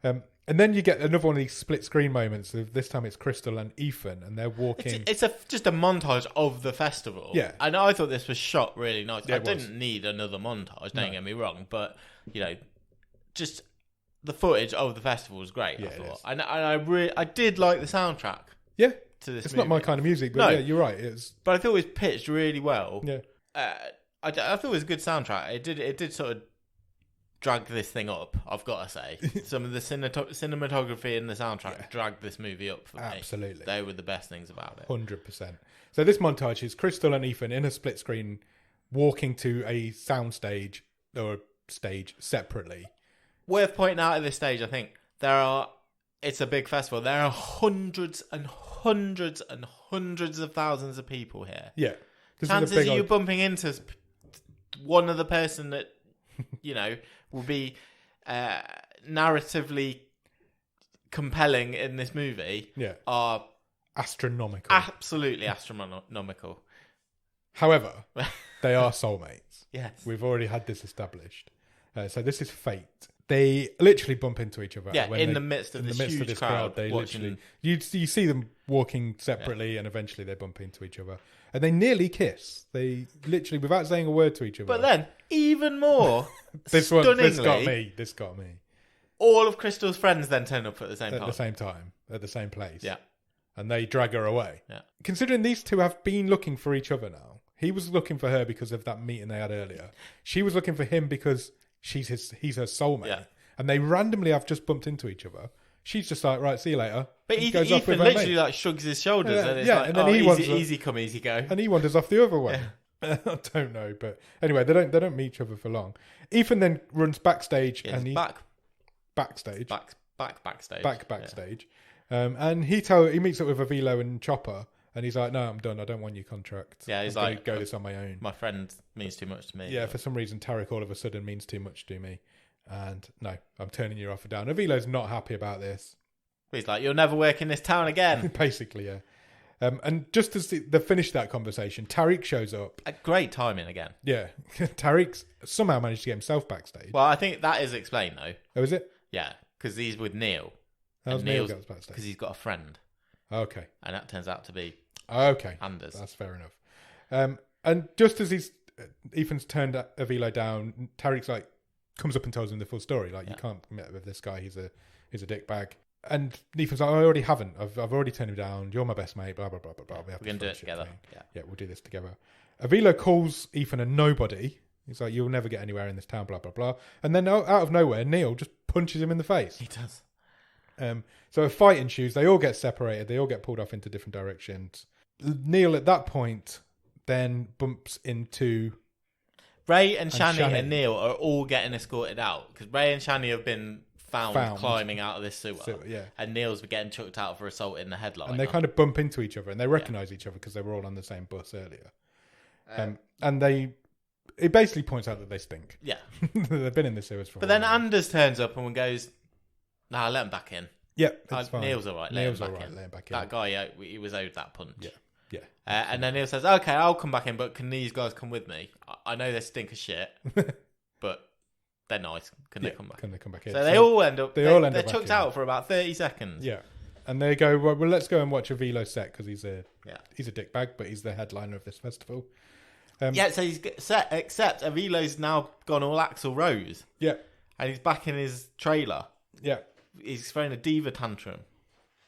And then you get another one of these split screen moments. This time it's Crystal and Ethan, and they're walking. It's just a montage of the festival. Yeah, and I thought this was shot really nice. I didn't need another montage. Don't get me wrong, but just the footage of the festival was great. I thought, and I did like the soundtrack. Yeah. To this it's movie. Not my kind of music, but you're right. But I thought it was pitched really well. Yeah, I thought it was a good soundtrack. It did sort of drag this thing up. I've got to say, some of the cinematography and the soundtrack dragged this movie up for me. Absolutely, they were the best things about it. 100%. So this montage is Crystal and Ethan in a split screen, walking to a soundstage or a stage separately. Worth pointing out at this stage, I think it's a big festival. There are hundreds and hundreds and hundreds of thousands of people here. Yeah. Chances of you bumping into one other person that, will be narratively compelling in this movie are astronomical. Absolutely astronomical. However, they are soulmates. Yes. We've already had this established. So this is fate. They literally bump into each other. Yeah, in the midst of this huge crowd. They literally, you see them walking separately, and eventually they bump into each other, and they nearly kiss. They literally, without saying a word to each other. But then, even more, this got me. All of Crystal's friends then turn up at the same time, at the same place. Yeah, and they drag her away. Yeah, considering these two have been looking for each other now. He was looking for her because of that meeting they had earlier. She was looking for him because he's her soulmate. Yeah. And they randomly have just bumped into each other. She's just like, right, see you later. But Ethan literally like shrugs his shoulders and it's like, and then easy come, easy go. And he wanders off the other way. Yeah. I don't know, but anyway, they don't meet each other for long. Ethan then runs backstage and he backstage. And he meets up with Avilo and Chopper. And he's like, no, I'm done. I don't want your contract. Yeah, he's like, go this on my own. My friend means too much to me. Yeah, for some reason, Tarek all of a sudden means too much to me. And no, I'm turning your offer down. Avilo's not happy about this. He's like, you'll never work in this town again. Basically, yeah. And just as they finish that conversation, Tarek shows up. Great timing again. Yeah. Tarek's somehow managed to get himself backstage. Well, I think that is explained, though. Oh, is it? Yeah, because he's with Neil. How's Neil got backstage? Because he's got a friend. Okay. And that turns out to be Anders. That's fair enough. And just as Ethan's turned Avilo down, Tarek's like comes up and tells him the full story. Like, you can't commit with this guy. He's a dick bag. And Ethan's like, I already haven't. I've already turned him down. You're my best mate. Blah blah blah blah blah. We're gonna do it together. Yeah, we'll do this together. Avilo calls Ethan a nobody. He's like, you'll never get anywhere in this town. Blah blah blah. And then out of nowhere, Neil just punches him in the face. He does. So a fight ensues. They all get separated. They all get pulled off into different directions. Neil, at that point, then bumps into Ray and Shani and Neil are all getting escorted out because Ray and Shani have been found climbing out of this sewer. And Neil's getting chucked out for assault in the headline. And they kind of bump into each other and they recognise each other because they were all on the same bus earlier. And it basically points out that they stink. Yeah. They've been in the sewers for a while. But then Anders turns up and goes, nah, let him back in. Yeah, it's fine. Neil's all right. Neil's all right laying back in. That guy, he was owed that punch. Yeah. And then Neil says, "Okay, I'll come back in, but can these guys come with me? I know they stink of shit, but they're nice. Can they come back? Can they come back in?" So they all end up. They're back chucked in. out for about 30 seconds. Yeah, and they go, "Well, let's go and watch a Velo set because he's a dickbag, but he's the headliner of this festival." So he's set, except Avilo's now gone all Axl Rose. Yeah, and he's back in his trailer. Yeah, he's throwing a diva tantrum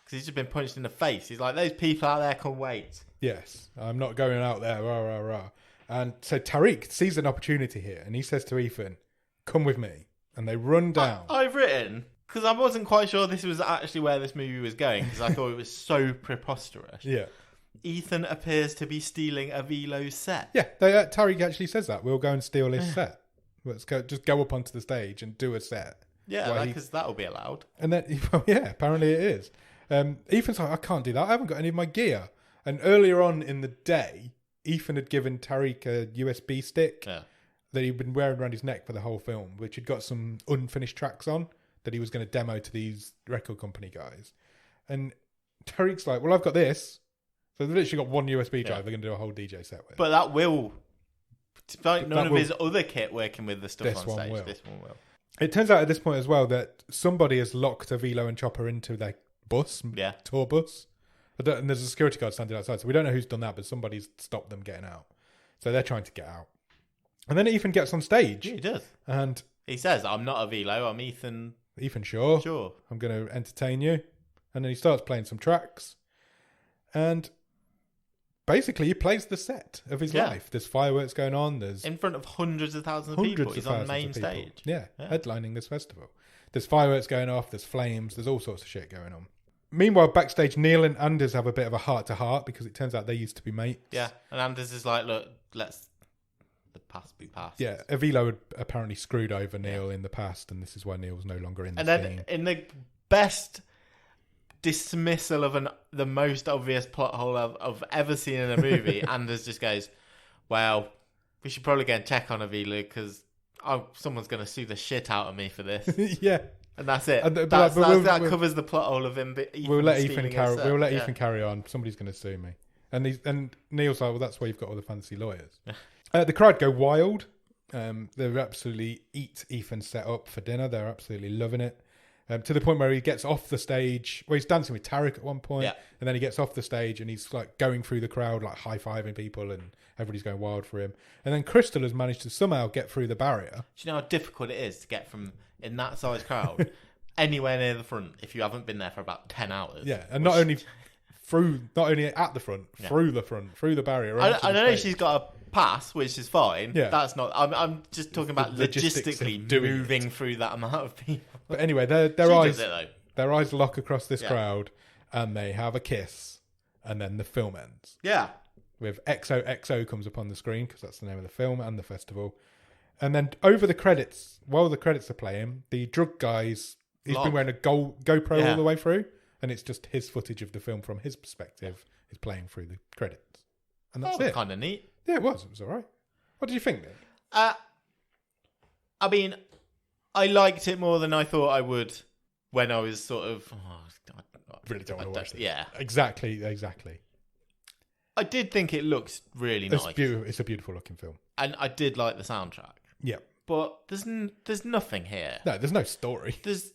because he's just been punched in the face. He's like, "Those people out there can wait." Yes, I'm not going out there, rah, rah, rah. And so Tariq sees an opportunity here and he says to Ethan, "Come with me." And they run down. I've written, because I wasn't quite sure this was actually where this movie was going, because I thought it was so preposterous. Yeah. Ethan appears to be stealing a Velo's set. Yeah, Tariq actually says that. We'll go and steal his set. Let's just go up onto the stage and do a set. Yeah, because that'll be allowed. And then, well, yeah, apparently it is. Ethan's like, "I can't do that. I haven't got any of my gear." And earlier on in the day, Ethan had given Tariq a USB stick that he'd been wearing around his neck for the whole film, which had got some unfinished tracks on that he was going to demo to these record company guys. And Tariq's like, "Well, I've got this." So they've literally got one USB drive they're going to do a whole DJ set with. But that will... Like none of his other kit working with the stuff on stage. Will. This one will. It turns out at this point as well that somebody has locked a Velo and Chopper into their bus, tour bus. And there's a security guard standing outside, so we don't know who's done that, but somebody's stopped them getting out. So they're trying to get out. And then Ethan gets on stage. Yeah, he does. And he says, "I'm not a Velo, I'm Ethan. Ethan Shaw. Sure. I'm going to entertain you." And then he starts playing some tracks. And basically he plays the set of his life. There's fireworks going on. There's in front of hundreds of thousands of people. He's on the main stage. Yeah, headlining this festival. There's fireworks going off. There's flames. There's all sorts of shit going on. Meanwhile, backstage, Neil and Anders have a bit of a heart-to-heart because it turns out they used to be mates. Yeah, and Anders is like, "Look, let's the past be past." Yeah, Avilo had apparently screwed over Neil in the past, and this is why Neil's no longer in the scene. And then in the best dismissal of the most obvious plot hole I've ever seen in a movie, Anders just goes, "Well, we should probably go and check on Avilo because someone's going to sue the shit out of me for this." Yeah. And that's it. That covers the plot hole of him. We'll let Ethan carry on. Somebody's going to sue me. And Neil's like, "Well, that's why you've got all the fancy lawyers." The crowd go wild. They absolutely eat Ethan's set up for dinner. They're absolutely loving it. To the point where he gets off the stage. Well, he's dancing with Tariq at one point, and then he gets off the stage and he's like going through the crowd, like high-fiving people, and everybody's going wild for him. And then Crystal has managed to somehow get through the barrier. Do you know how difficult it is to get from in that size crowd anywhere near the front if you haven't been there for about 10 hours? Yeah, and not only at the front, through the barrier. I know she's got a pass, which is fine. Yeah, that's not. I'm just talking about logistically moving through that amount of people. But anyway, their eyes lock across this crowd, and they have a kiss, and then the film ends. Yeah, with XOXO comes upon the screen because that's the name of the film and the festival. And then over the credits, while the credits are playing, the drug guy's been wearing a GoPro all the way through, and it's just his footage of the film from his perspective is playing through the credits. And that's it. Kind of neat. Yeah, it was. It was all right. What did you think then? I mean, I liked it more than I thought I would when I was sort of... I really don't want to watch it. Yeah. Exactly. I did think it looked really nice. It's a beautiful looking film. And I did like the soundtrack. Yeah. But there's nothing here. No, there's no story. There's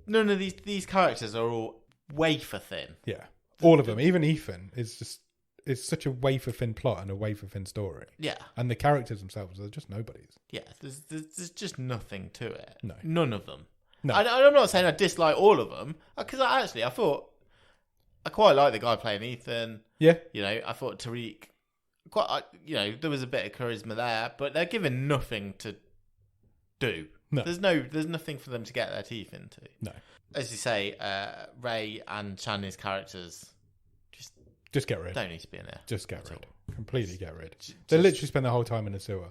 none of these characters are all wafer thin. Yeah. All of them. Even Ethan is just... It's such a wafer thin plot and a wafer thin story. Yeah. And the characters themselves are just nobodies. Yeah, there's just nothing to it. No. None of them. No. I'm not saying I dislike all of them, because I thought I quite like the guy playing Ethan. Yeah. You know, I thought Tariq, there was a bit of charisma there, but they're given nothing to do. No. There's nothing for them to get their teeth into. No. As you say, Ray and Channy's characters... Just get rid. Don't need to be in there. Just get rid. Completely get rid. They literally spend the whole time in a sewer.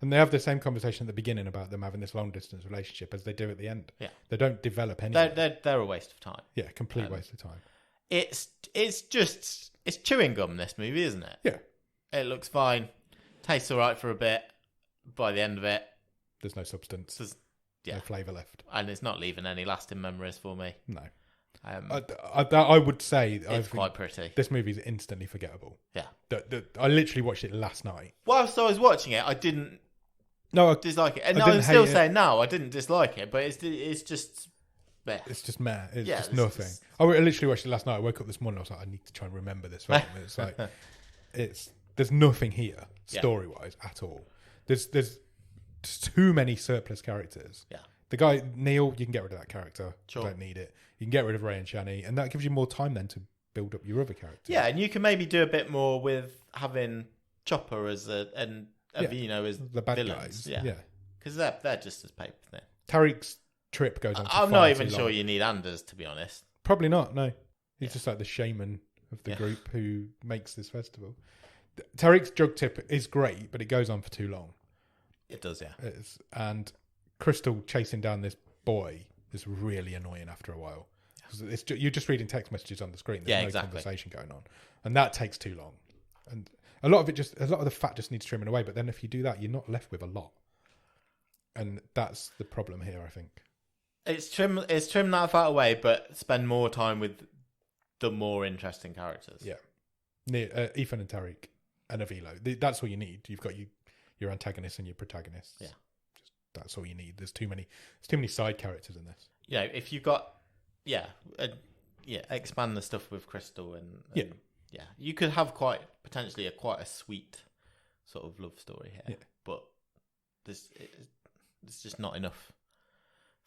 And they have the same conversation at the beginning about them having this long distance relationship as they do at the end. Yeah. They don't develop anything. They're a waste of time. Yeah, complete waste of time. It's chewing gum, this movie, isn't it? Yeah. It looks fine. Tastes alright for a bit. By the end of it, there's no substance. No flavour left. And it's not leaving any lasting memories for me. No. I would say it's quite pretty. This movie is instantly forgettable. Yeah. I literally watched it last night. Whilst I was watching it, I didn't dislike it. And I'm still saying now, I didn't dislike it, but it's just meh. It's just meh. It's just nothing. I literally watched it last night. I woke up this morning, I was like, I need to try and remember this film. It's like, there's nothing here, story-wise, at all. There's too many surplus characters. Yeah. The guy, Neil, you can get rid of that character. Sure. You don't need it. You can get rid of Ray and Shani, and that gives you more time then to build up your other characters. Yeah, and you can maybe do a bit more with having Chopper and Avino as the bad villains. guys. Yeah. Because they're just as paper thin. Tariq's trip goes on for I'm not even sure you need Anders, to be honest. Probably not, no. He's just like the shaman of the group who makes this festival. Tariq's drug tip is great, but it goes on for too long. It does, yeah. And Crystal chasing down this boy is really annoying after a while. You're just reading text messages on the screen. There's no conversation going on. And that takes too long. And a lot of the fat just needs trimming away. But then if you do that, you're not left with a lot. And that's the problem here, I think. It's trim that fat away, but spend more time with the more interesting characters. Yeah. Ethan and Tariq and Avilo. That's all you need. You've got your antagonists and your protagonists. Yeah. That's all you need. There's too many side characters in this. You know, if you've got, expand the stuff with Crystal and you could have quite a sweet sort of love story here. Yeah. But there's just not enough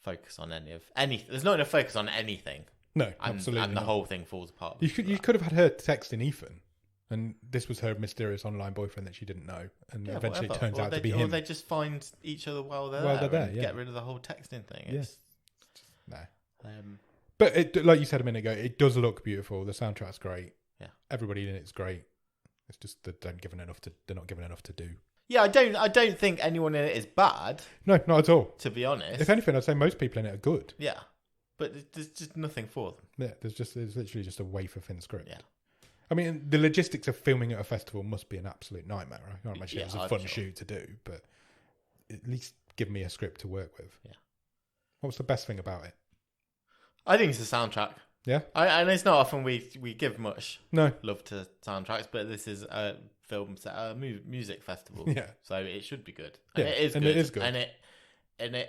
focus on anything. There's not enough focus on anything. No, absolutely. And the whole thing falls apart. You could have had her texting Ethan. And this was her mysterious online boyfriend that she didn't know. And eventually it turns out to be him. Or they just find each other while they're there and get rid of the whole texting thing. No. But like you said a minute ago, it does look beautiful. The soundtrack's great. Yeah. Everybody in it's great. It's just that they're not given enough to do. Yeah, I don't think anyone in it is bad. No, not at all. To be honest. If anything, I'd say most people in it are good. Yeah. But there's just nothing for them. Yeah, there's literally just a wafer thin script. Yeah. I mean, the logistics of filming at a festival must be an absolute nightmare. I can't imagine it was a fun shoot to do, but at least give me a script to work with. Yeah. What's the best thing about it? I think it's the soundtrack. Yeah. And it's not often we give much love to soundtracks, but this is a music festival. Yeah. So it should be good. Yeah. And it is good. It is good. And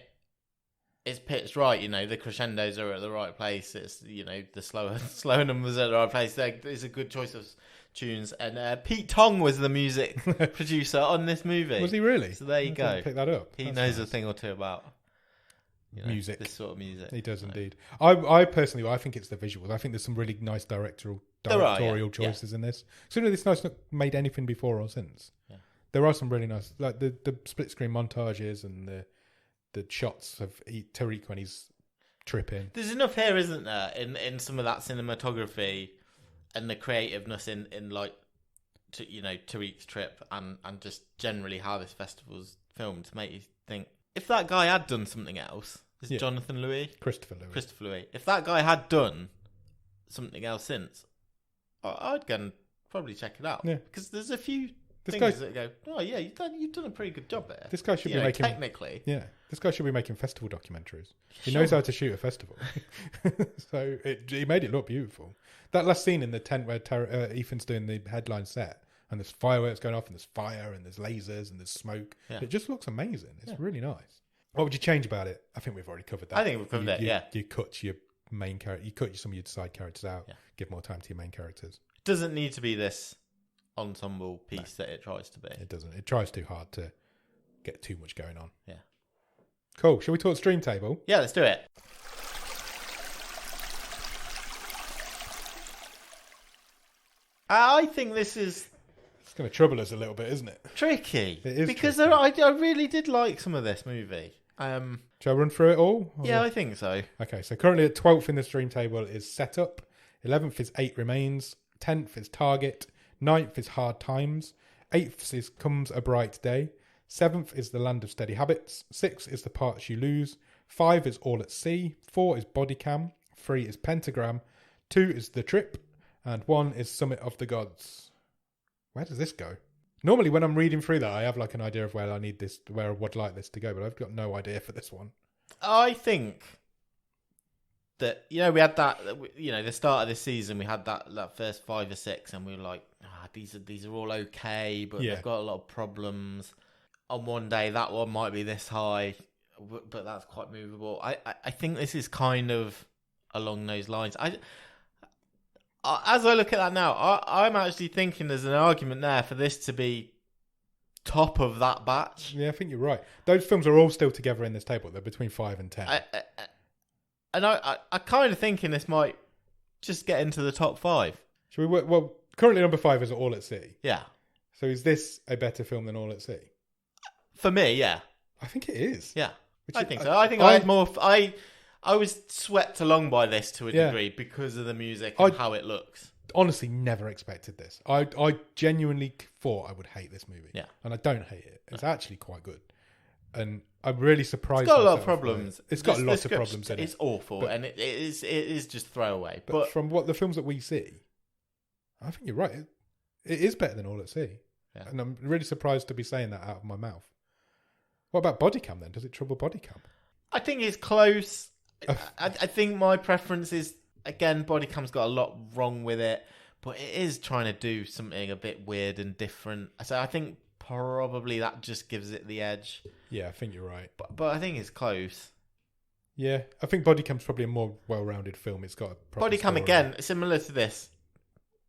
it's pitched right, the crescendos are at the right place. It's, the slower numbers are at the right place. There's a good choice of tunes. And Pete Tong was the music producer on this movie. Was he really? So there you go. Pick that up. He knows a thing or two about music. This sort of music. He does indeed. I personally, I think it's the visuals. I think there's some really nice directorial choices in this. So this nice not made anything before or since. Yeah. There are some really nice, like the split screen montages and the shots of Tariq when he's tripping. There's enough here, isn't there, in some of that cinematography and the creativeness in like, Tariq's trip and just generally how this festival's filmed to make you think, if that guy had done something else, Jonathan Louie? Christopher Louie. If that guy had done something else since, I'd go and probably check it out. Yeah. Because there's a few things that go, oh yeah, you've done a pretty good job there. This guy should be making technically. Yeah, this guy should be making festival documentaries. He knows how to shoot a festival, so he made it look beautiful. That last scene in the tent where Ethan's doing the headline set, and there's fireworks going off, and there's fire, and there's lasers, and there's smoke. Yeah. It just looks amazing. It's really nice. What would you change about it? I think we've already covered that. I think we've covered that. Yeah, you cut your main character, you cut some of your side characters out. Yeah. Give more time to your main characters. It doesn't need to be this ensemble piece that it tries to be. It doesn't. It tries too hard to get too much going on. Yeah. Cool. Shall we talk Stream Table? Yeah, let's do it. I think this is... It's going to trouble us a little bit, isn't it? Tricky. It is because tricky. I really did like some of this movie. Shall I run through it all? Yeah, I think so. Okay, so currently at 12th in the Stream Table is Set Up. 11th is 8 Remains. 10th is Target. 9th is Hard Times. 8th is Comes a Bright Day. 7th is The Land of Steady Habits. 6th is The Parts You Lose. 5 is All at Sea. 4 is Body Cam. 3 is Pentagram. 2 is The Trip. And 1 is Summit of the Gods. Where does this go? Normally when I'm reading through that, I have like an idea of where I would like this to go, but I've got no idea for this one. I think that, we had that, the start of this season, we had that first 5 or 6, and we were like, these are all okay, but they've got a lot of problems. On one day, that one might be this high, but that's quite movable. I think this is kind of along those lines. As I look at that now, I'm actually thinking there's an argument there for this to be top of that batch. Yeah, I think you're right. Those films are all still together in this table. They're between 5 and 10. I kind of thinking this might just get into the top 5. Should we? Well, currently number 5 is All at Sea. Yeah. So is this a better film than All at Sea? For me, yeah. I think it is. Yeah, I think so. I think I had more. I was swept along by this to a degree because of the music and how it looks. Honestly, never expected this. I genuinely thought I would hate this movie. Yeah. And I don't hate it. It's actually quite good. And I'm really surprised. It's got a lot of problems. It's got lots of problems in it. It's awful, and it is just throwaway. But from what the films that we see, I think you're right. It is better than All at Sea. Yeah. And I'm really surprised to be saying that out of my mouth. What about body cam then? Does it trouble body cam? I think it's close. I think my preference is, again, body cam's got a lot wrong with it, but it is trying to do something a bit weird and different. So I think probably that just gives it the edge. Yeah, I think you're right. But I think it's close. Yeah, I think body cam's probably a more well-rounded film. It's got a proper body cam story. Again, similar to this,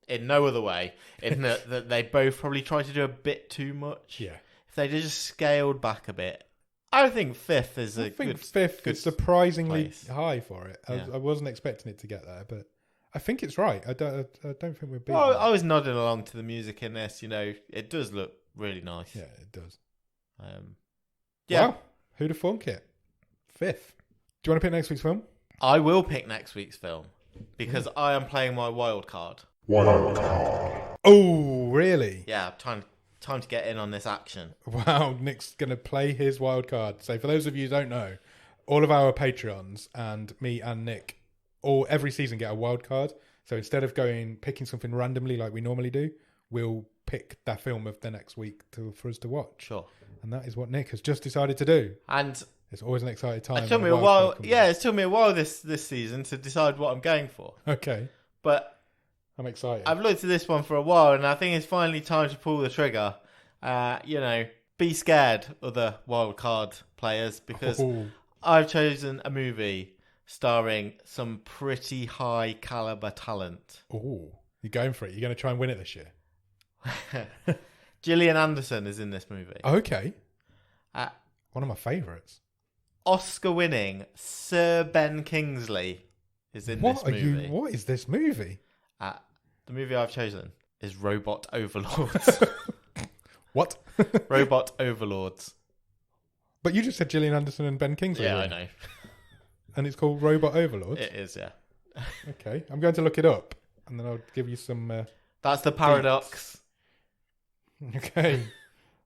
in no other way, in that they both probably try to do a bit too much. Yeah. If they just scaled back a bit. I think fifth is I think fifth is surprisingly place. High for it. I wasn't expecting it to get there, but I think it's right. I don't think we're beating Well, I was nodding along to the music in this. It does look really nice. Yeah, it does. Yeah. Wow. Who'd have thunk it? Fifth. Do you want to pick next week's film? I will pick next week's film because I am playing my wild card. Wild card. Oh, really? Yeah, time to get in on this action. Wow, Nick's going to play his wild card. So for those of you who don't know, all of our Patreons and me and Nick every season get a wild card. So instead of picking something randomly like we normally do, we'll pick that film of the next week for us to watch. Sure. And that is what Nick has just decided to do. And it's always an exciting time. It took me a while. Yeah, it took me a while this season to decide what I'm going for. Okay. But I'm excited. I've looked at this one for a while, and I think it's finally time to pull the trigger. Be scared, other wild card players, because I've chosen a movie starring some pretty high caliber talent. Oh, you're going for it. You're going to try and win it this year. Gillian Anderson is in this movie. Okay. One of my favourites. Oscar-winning Sir Ben Kingsley is in this movie. What is this movie? The movie I've chosen is Robot Overlords. What? Robot Overlords. But you just said Gillian Anderson and Ben Kingsley. Yeah, I know. And it's called Robot Overlords? It is, yeah. Okay, I'm going to look it up, and then I'll give you some... That's the paradox. Okay.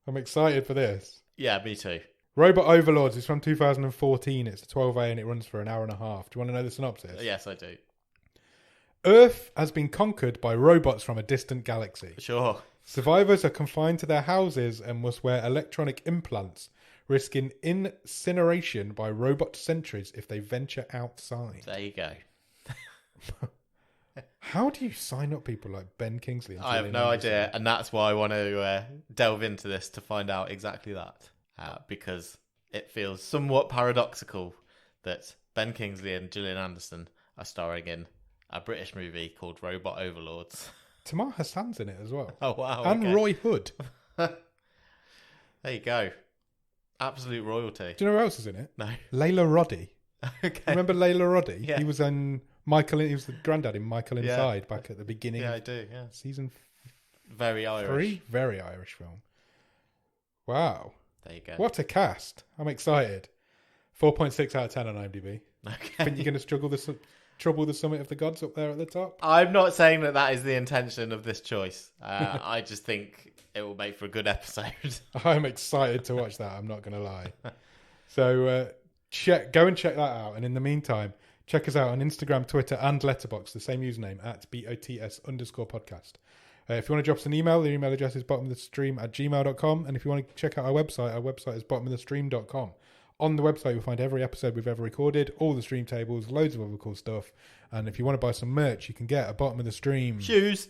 I'm excited for this. Yeah, me too. Robot Overlords is from 2014. It's 12A and it runs for an hour and a half. Do you want to know the synopsis? Yes, I do. Earth has been conquered by robots from a distant galaxy. Sure. Survivors are confined to their houses and must wear electronic implants, risking incineration by robot sentries if they venture outside. There you go. How do you sign up people like Ben Kingsley? I have no idea, and that's why I want to delve into this to find out exactly that. Because it feels somewhat paradoxical that Ben Kingsley and Gillian Anderson are starring in a British movie called Robot Overlords. Tamar Hassan's in it as well. Oh, wow. And okay. Roy Hood. There you go. Absolute royalty. Do you know who else is in it? No. Layla Roddy. Okay. Remember Layla Roddy? Yeah. He was in he was the granddad in Michael Inside back at the beginning. Yeah, I do, yeah. Season very Irish. 3? Very Irish film. Wow. There you go. What a cast. I'm excited. 4.6 out of 10 on IMDb. Okay. Think you're going to trouble the summit of the gods up there at the top? I'm not saying that is the intention of this choice. I just think it will make for a good episode. I'm excited to watch that. I'm not going to lie. So go and check that out. And in the meantime, check us out on Instagram, Twitter, and Letterboxd, the same username at BOTS_podcast. If you want to drop us an email, the email address is bottomofthestream@gmail.com. And if you want to check out our website is bottomofthestream.com. On the website, you'll find every episode we've ever recorded, all the stream tables, loads of other cool stuff. And if you want to buy some merch, you can get at bottom of the stream. Shoes.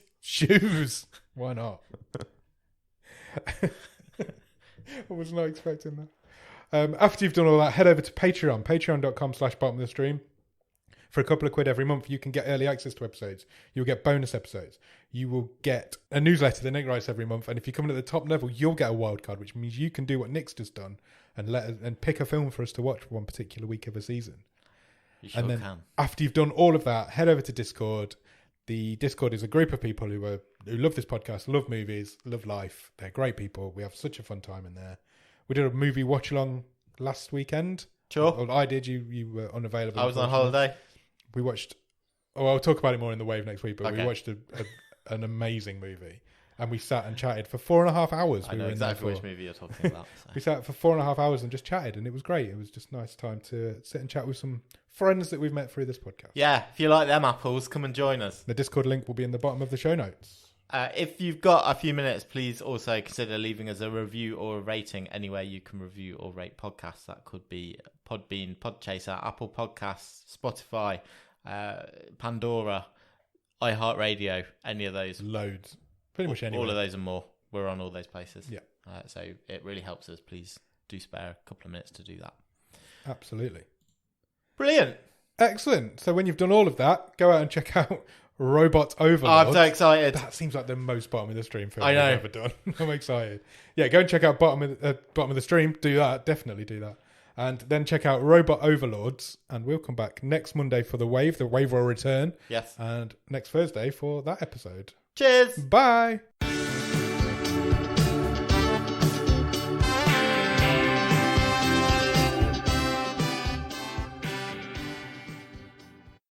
Why not? I was not expecting that. After you've done all that, head over to Patreon, patreon.com/bottom of the stream. For a couple of quid every month, you can get early access to episodes. You'll get bonus episodes. You will get a newsletter that Nick writes every month. And if you come in at the top level, you'll get a wild card, which means you can do what Nick's just done and pick a film for us to watch for one particular week of a season. You sure and then can. After you've done all of that, head over to Discord. The Discord is a group of people who love this podcast, love movies, love life. They're great people. We have such a fun time in there. We did a movie watch along last weekend. Sure. Well, I did. You were unavailable. I was on holiday. We watched. Oh, I'll talk about it more in the wave next week. But we watched an amazing movie, and we sat and chatted for 4.5 hours. I know exactly which movie you're talking about. So. We sat for 4.5 hours and just chatted, and it was great. It was just nice time to sit and chat with some friends that we've met through this podcast. Yeah, if you like them apples, come and join us. The Discord link will be in the bottom of the show notes. If you've got a few minutes, please also consider leaving us a review or a rating anywhere you can review or rate podcasts. That could be Podbean, Podchaser, Apple Podcasts, Spotify, Pandora, iHeartRadio, any of those. Loads. Pretty much anywhere. All of those and more. We're on all those places. Yeah. So it really helps us. Please do spare a couple of minutes to do that. Absolutely. Brilliant. Excellent. So when you've done all of that, go out and check out Robot Overlord. I'm so excited. That seems like the most bottom of the stream film I've ever done. I'm excited. Yeah, go and check out bottom of the stream. Do that. Definitely do that. And then check out Robot Overlords. And we'll come back next Monday for The Wave. The Wave will return. Yes. And next Thursday for that episode. Cheers. Bye.